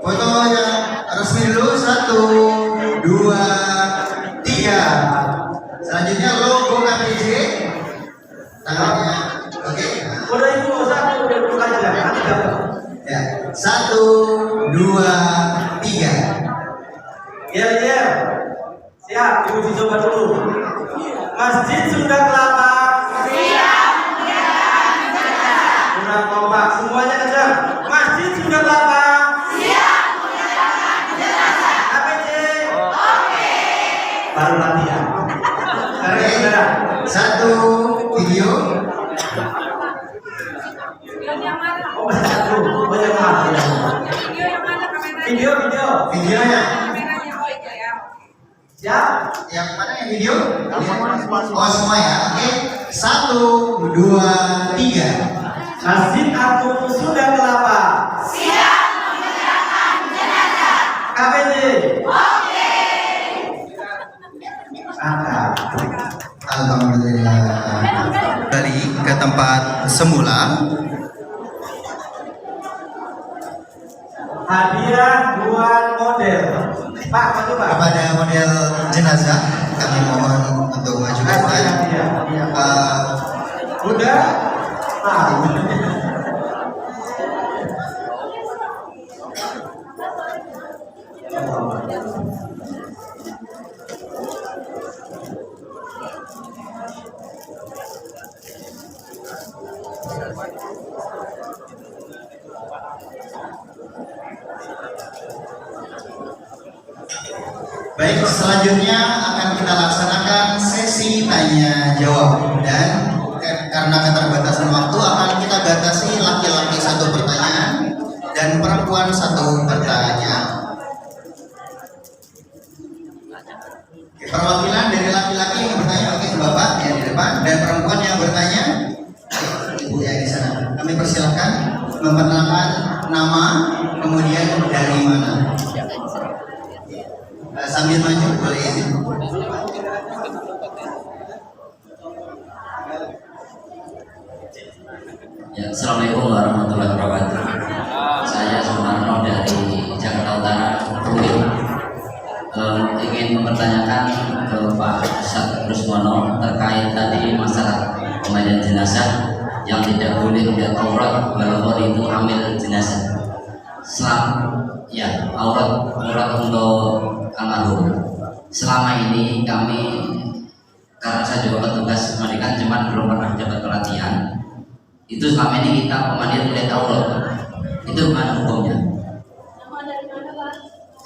Foto yang resmi dulu 1, 2, 3. Selanjutnya logo KPJ. Tangannya, oke. Udah itu satu udah buka aja. Nanti dapat. Ya, 1, 2, 3. Ya. Siap, diuji coba dulu. Masjid Sunda Kelapa siap muliakan jenazah. Kurang kompak, semuanya kejar. Masjid Sunda Kelapa siap muliakan jenazah. KPJ oke. Baru latihan. Karena saudara. 1, video. Oh, satu. Oh, yang mana? Video. Videonya. Siap. Yang mana yang video? Oh, semua ya. Oke. 1, 2, 3. Masjid Agung Sunda Kelapa siap muliakan jenazah. KBJ. Oke. Alhamdulillah. Kembali ke tempat semula. Hadiah buat model. Pak, maju Pak. Kepada model jenazah kami mohon untuk maju ke depan. Udah? Baik, selanjutnya akan kita laksanakan sesi tanya jawab, dan karena keterbatasan waktu akan kita batasi laki-laki 1 pertanyaan dan perempuan 1 pertanyaan. Perwakilan dari laki-laki yang bertanya, oke, Bapak yang di depan, dan perempuan yang bertanya, Ibu yang di sana. Kami persilahkan memperkenalkan nama, kemudian dari mana. Sambil maju boleh izin. Ya, Assalamualaikum warahmatullahi wabarakatuh. Saya Sumarno dari Jakarta Utara, Provinsi. Ingin mempertanyakan ke Pak Ustadz Rusmono terkait tadi masalah pemandian jenazah yang tidak boleh melihat aurat walaupun itu hamil jenazah. Ya, aurat untuk almarhum. Selama ini kami, karena saya juga petugas pemandikan, cuman belum pernah dapat pelatihan. Itu selama ini kita pemandian melihat aurat. Itu mana hukumnya?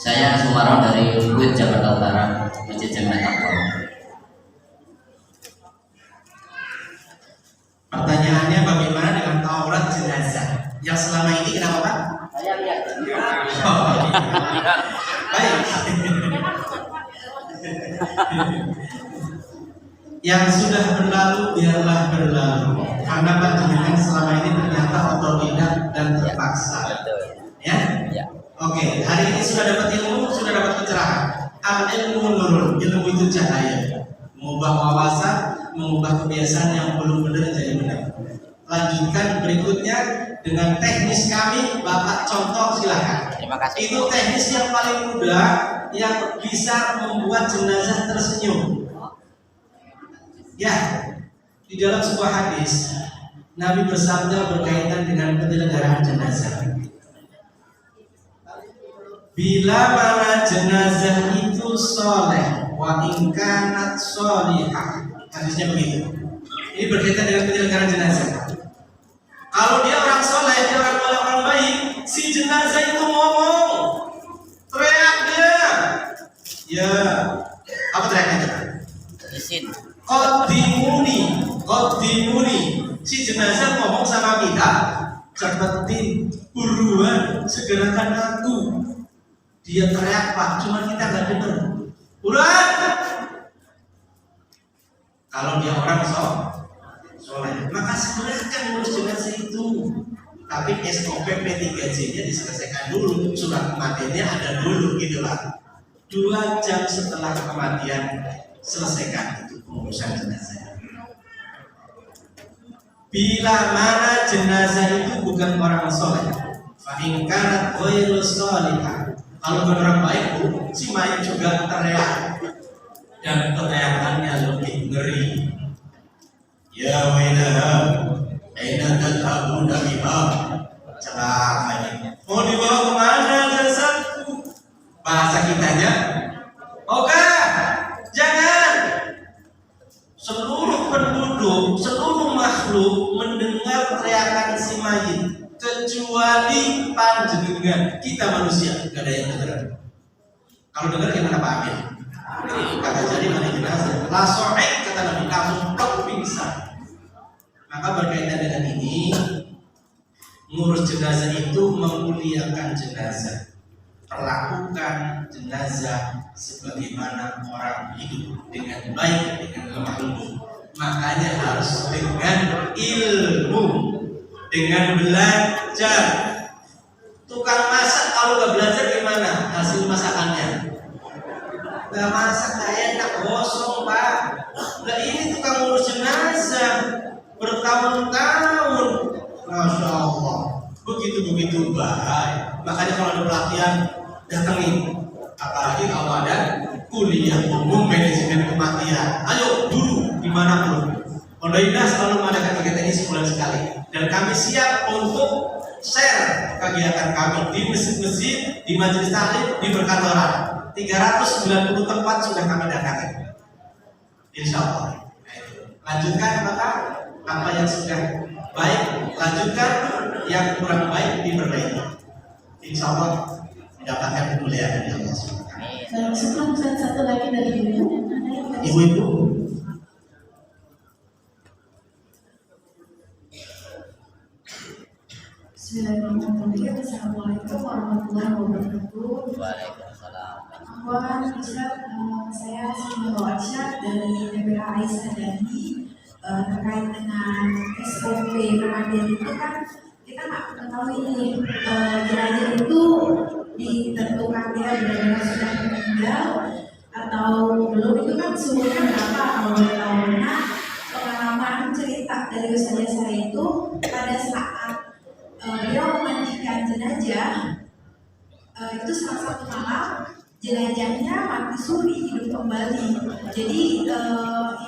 Saya Sumarno dari Kuit, Jakarta Utara, Masjid Jamiat Taqwa. Pertanyaannya bagaimana dengan aurat jenazah? Yang selama ini kenapa Pak? Saya lihat. Oh, iya. Baik. Yang sudah berlalu biarlah berlalu. Karena panjenengan selama ini ternyata otodidak dan terpaksa. Ya? Oke, hari ini sudah dapat ilmu, sudah dapat pencerahan. Al-ilmu nurun, ilmu itu cahaya. Mengubah wawasan, mengubah kebiasaan yang belum benar jadi benar. Lanjutkan berikutnya dengan teknis kami, Bapak contoh silakan. Terima kasih. Itu teknis yang paling mudah yang bisa membuat jenazah tersenyum. Ya, di dalam sebuah hadis Nabi bersabda berkaitan dengan penyelenggaraan jenazah. Bila mana jenazah itu soleh, wa ingkanat solihah. Hadisnya begitu. Ini berkaitan dengan penyelenggaraan jenazah. Kalau dia orang soleh, dia orang baik, si jenazah itu ngomong, teriak dia. Ya, apa teriaknya? Izin. Qaddimuni. Si jenazah ngomong sama kita, cepetin, buruan, segerakan aku. Dia teriak Pak, cuma kita nggak dengar. Buruan. Kalau dia orang soleh, maka segerakan ngurus jenazah itu. Tapi SOP P3J-nya diselesaikan dulu, surat kematiannya ada dulu, gitu lah. 2 jam setelah kematian selesaikan itu pengurusan jenazah. Bila mana jenazah itu bukan orang soleh, fa in kanat ghairu sholihah. Kalau bukan orang baik, si mayat juga teriak, dan teriakannya lebih ngeri. Ya wailaha, aina tadhabuna biha. Celakanya. Mau dibawa kemana jasadku? Bahasa kitanya, oke, jangan. Seluruh penduduk, seluruh makhluk mendengar teriakan si mayit, kecuali panjenengan. Kita manusia, gak ada yang dengar. Kalau dengar gimana Pak Amir? Kata jadi mana jenazah? Lasoek kata Nabi, langsung pingsan. Maka berkaitan dengan ini, ngurus jenazah itu memuliakan jenazah. Perlakukan jenazah sebagaimana orang hidup, dengan baik, dengan lemah lembut. Makanya harus dengan ilmu, dengan belajar. Tukang masak kalau nggak belajar gimana hasil masakannya? Nggak masak nggak enak, gosong Pak. Nah ini tukang ngurus jenazah bertahun-tahun, Masya Allah, begitu baik. Makanya kalau ada pelatihan datengin, apalagi kalau ada kuliah umum manajemen kematian. Ayo dulu dimanapun. Pondok Indah selalu mengadakan kegiatan ini sebulan sekali, dan kami siap untuk share kegiatan kami di masjid-masjid, di majelis taklim, di perkantoran. 390 tempat sudah kami datangi. Insya Allah. Lanjutkan maka apa yang sudah baik, lanjutkan yang kurang baik diperbaiki. Insya Allah mendapatkan kemuliaan dari Allah SWT. Sebelum satu lagi dari Ibu-ibu. Bismillahirrahmanirrahim. Assalamualaikum warahmatullahi wabarakatuh. Waalaikumsalam. Afwan, Ustaz, saya Sinta Arsyad dari TPH Aisyah Dani. Terkait dengan SOP kematian itu kan kita nggak mengetahui ini jenazah itu ditentukan dia benar-benar sudah meninggal atau belum, itu kan suhunya berapa kalau boleh tahu. Nah, pengalaman cerita dari ustazah saya itu pada saat beliau memandikan jenazah itu salah satu malam jenazahnya mati suri hidup kembali. Jadi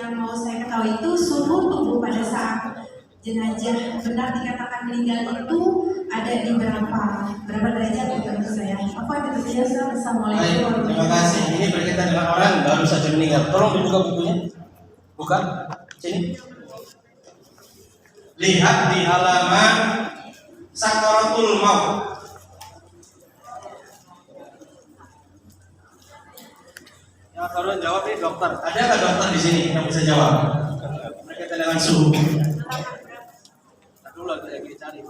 yang mau saya ketahui itu suhu tubuh pada saat jenazah benar dikatakan meninggal itu ada di berapa derajat menurut saya. Apa itu biasa? Assalamualaikum. Terima kasih. Ini berkaitan dengan orang baru saja meninggal. Tolong dibuka bukunya. Buka. Sini. Lihat di halaman Sakaratul Maut. Yang baru jawab ini dokter. Ada nggak dokter di sini yang bisa jawab? Berkaitan dengan suhu. Dulu lagi cari.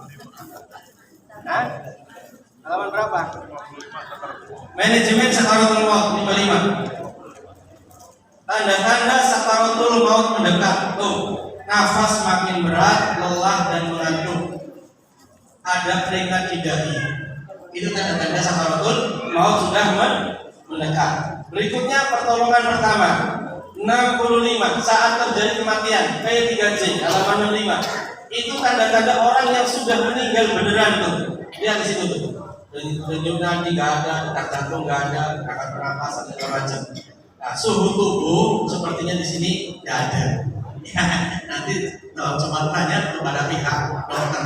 Nah, halaman berapa? Manajemen Sakaratul Maut 55. Tanda-tanda Sakaratul Maut mendekat. Tuh, nafas makin berat, lelah dan mengantuk. Ada keringat di dahi. Itu tanda-tanda Sakaratul Maut sudah mendekat. Berikutnya pertolongan pertama 65 saat terjadi kematian P3C halaman 65. Itu tanda-tanda orang yang sudah meninggal beneran tuh. Lihat di situ tuh. Denyut nadi nggak ada, detak jantung nggak ada, angkat pernapasan segala macam. Nah, suhu tubuh sepertinya di sini nggak ada. Ya, nanti coba tanya kepada pihak dokter.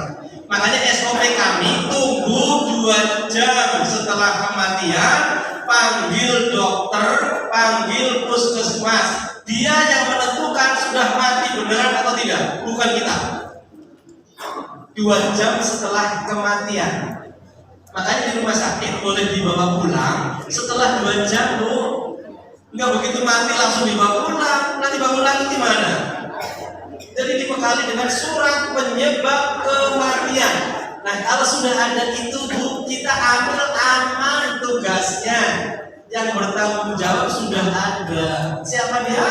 Makanya SOP kami tunggu 2 jam setelah kematian, panggil dokter, panggil puskesmas. Dia yang menentukan sudah mati beneran atau tidak, bukan kita. 2 jam setelah kematian. Makanya di rumah sakit boleh dibawa pulang setelah 2 jam, Bu. Enggak begitu mati langsung dibawa pulang. Nanti bangun lagi gimana? Jadi dibekali dengan surat penyebab kematian. Nah, kalau sudah ada itu, Bu, kita ambil aman tugasnya. Yang bertanggung jawab sudah ada. Siapa dia?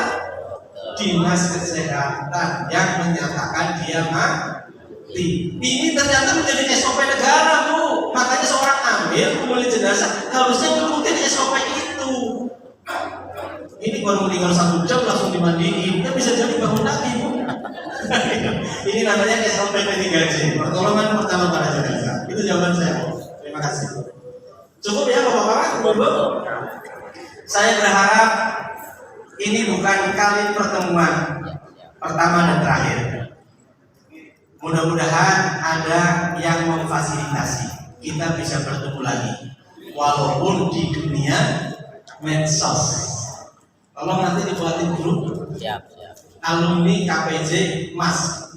Dinas Kesehatan yang menyatakan dia mati. Ini ternyata menjadi SOP negara, Bu. Makanya seorang amil pemilih jenazah harusnya mengikuti SOP itu. Ini baru meninggal 1 jam langsung dimandiin, ya bisa jadi bangun lagi, Bu. Ini namanya SOP P3C, pertolongan pertama pada jenazah. Itu jawaban saya, Bu. Terima kasih. Cukup ya, Bapak-bapak, Ibu-ibu. Saya berharap ini bukan kali pertemuan pertama dan terakhir. Mudah-mudahan ada yang memfasilitasi kita bisa bertemu lagi, walaupun di dunia medsos. Tolong nanti dibuatin grup. Siap. Alumni KPJ Mas.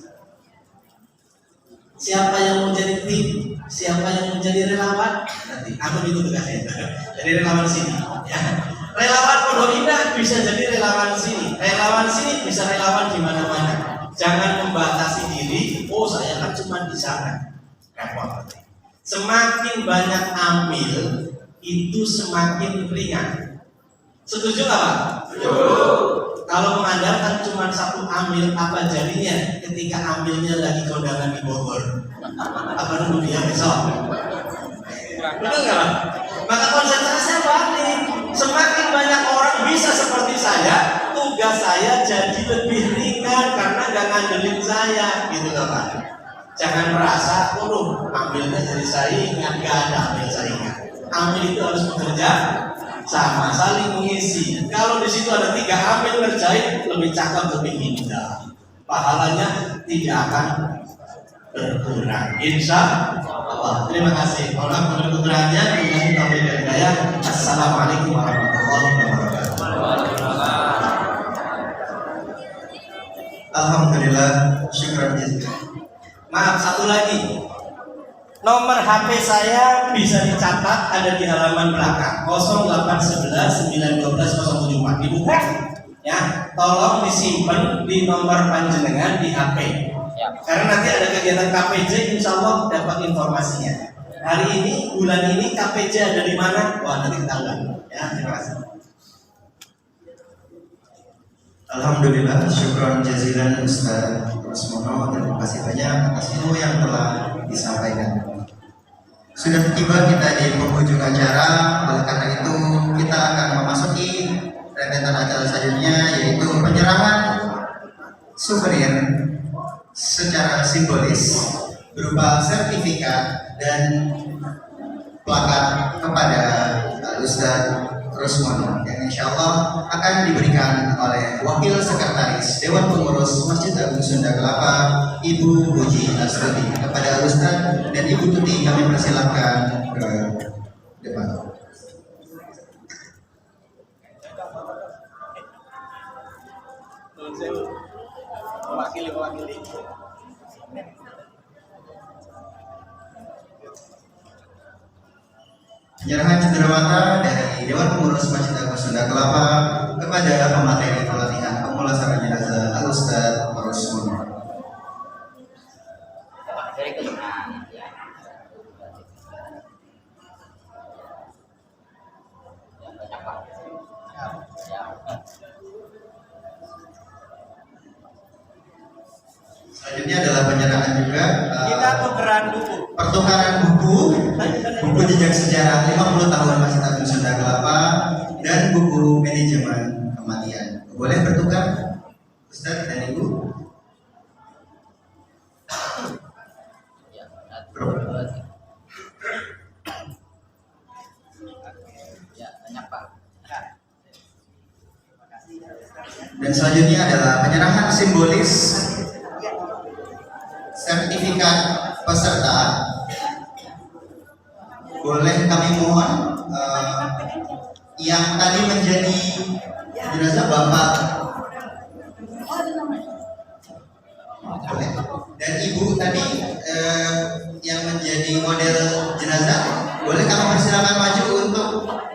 Siapa yang mau jadi tim? Siapa yang mau jadi relawan? Nanti aku itu tugasnya. Jadi relawan sini. Ya. Relawan Pondok Indah bisa jadi relawan sini. Relawan sini bisa relawan di mana-mana. Jangan membatasi diri. Oh, saya kan cuma di sana. Repot. Semakin banyak ambil, itu semakin ringan. Setuju nggak, Pak? Kalau mengandalkan cuma 1 ambil, apa jadinya ketika ambilnya lagi kondangan di Bogor? Apa nunggu dia besok? Benar nggak? Maka konsentrasinya balik. Semakin banyak orang bisa seperti saya, tugas saya jadi lebih ringan karena nggak ngandelin saya, gitu loh Pak. Jangan merasa, ambilnya jadi saingan, nggak ada ambil saingan. Ambil itu harus bekerja sama, saling mengisi. Kalau di situ ada 3 ambil ngerjain, lebih cakep, lebih indah. Pahalanya tidak akan berkurang, insya Allah. Terima kasih. Mohon maaf kalau kekurangannya. Billahi taufiq wal hidayah. Assalamualaikum warahmatullahi wabarakatuh. Alhamdulillah, syukur jazakallah. Maaf, satu lagi. Nomor HP saya bisa dicatat, ada di halaman belakang 0811 912 074. Dibuka ya, tolong disimpan di nomor panjenengan di HP. Karena nanti ada kegiatan KPJ, insya Allah dapat informasinya. Hari ini, bulan ini KPJ ada di mana? Wah, nanti ketahuan. Ya, terima kasih. Alhamdulillah, syukron jazilan Ustaz Rusmono. Terima kasih banyak atas ilmu yang telah disampaikan. Sudah tiba kita di penghujung acara, oleh karena itu kita akan memasuki rentetan acara selanjutnya, yaitu penyerahan souvenir secara simbolis berupa sertifikat dan plakat kepada Ustaz Rusmono yang insya Allah akan diberikan oleh Wakil Sekretaris Dewan Pengurus Masjid Agung Sunda Kelapa, Ibu Buji Nasruddin. Kepada Ustaz dan Ibu Tuti kami persilahkan ke depan. Mewakili. Penyerahan cenderamata dari Dewan Pengurus Masjid Agung Sunda Kelapa kepada pemateri pelatihan pemulasaran jenazah Al-Ustaz Rusmono. Selanjutnya adalah penyerahan juga Kita tukeran buku. pertukaran buku jejak sejarah 50 tahun Masjid Agung Sunda Kelapa dan buku manajemen kematian. Boleh bertukar Ustaz dan Ibu? Dan selanjutnya adalah penyerahan simbolis sertifikat peserta. Boleh kami mohon yang tadi menjadi jenazah Bapak boleh, dan Ibu tadi yang menjadi model jenazah, boleh kami persilakan maju untuk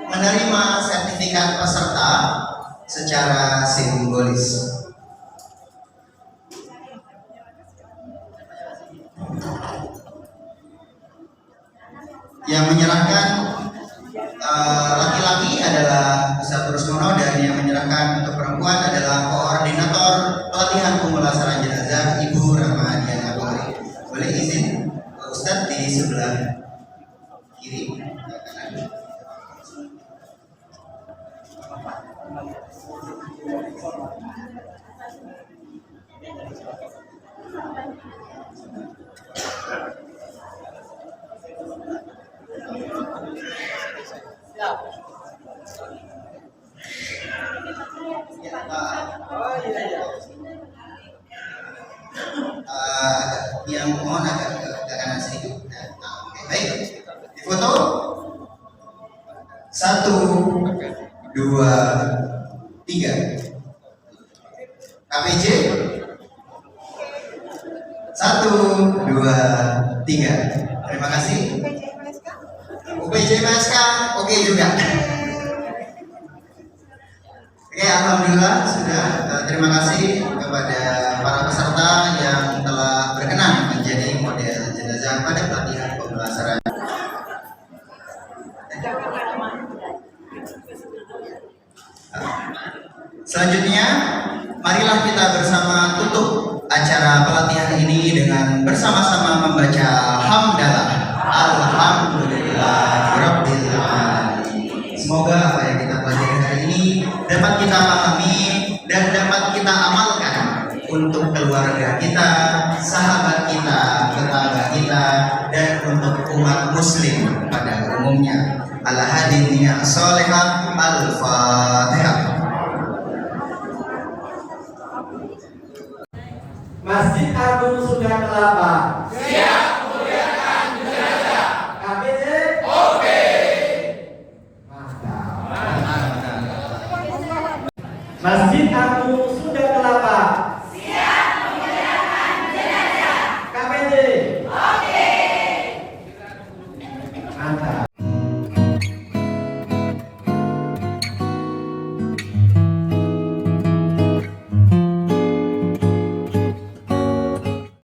menerima sertifikat peserta secara simbolis. Yang menyerahkan laki-laki adalah Ustaz Rusmono, dan yang menyerahkan untuk perempuan adalah koordinator pelatihan pemulasaran jenazah Ibu Rahmadiana Bakri. Boleh izin Ustaz di sebelah kiri kanan. Yang mohon agak ke kanan sedikit. Oke, baik. Difoto. 1, 2, 3. KPJ. 1, 2, 3. Terima kasih. UPJ MSK, oke juga. Oke, alhamdulillah sudah. Terima kasih kepada para peserta yang telah berkenan menjadi model jenazah pada pelatihan pemulasaran. Selanjutnya, marilah kita bersama tutup acara pelatihan ini dengan bersama-sama membaca hamdalah. Alhamdulillahirabbil alamin. Semoga apa yang kita pelajari hari ini dapat kita pahami dan dapat kita amalkan untuk keluarga kita, sahabat kita, tetangga kita, dan untuk umat muslim pada umumnya. Al-hadin niyah sholihah. Al-Fatihah. Masjid Agung Sunda Kelapa. Siap.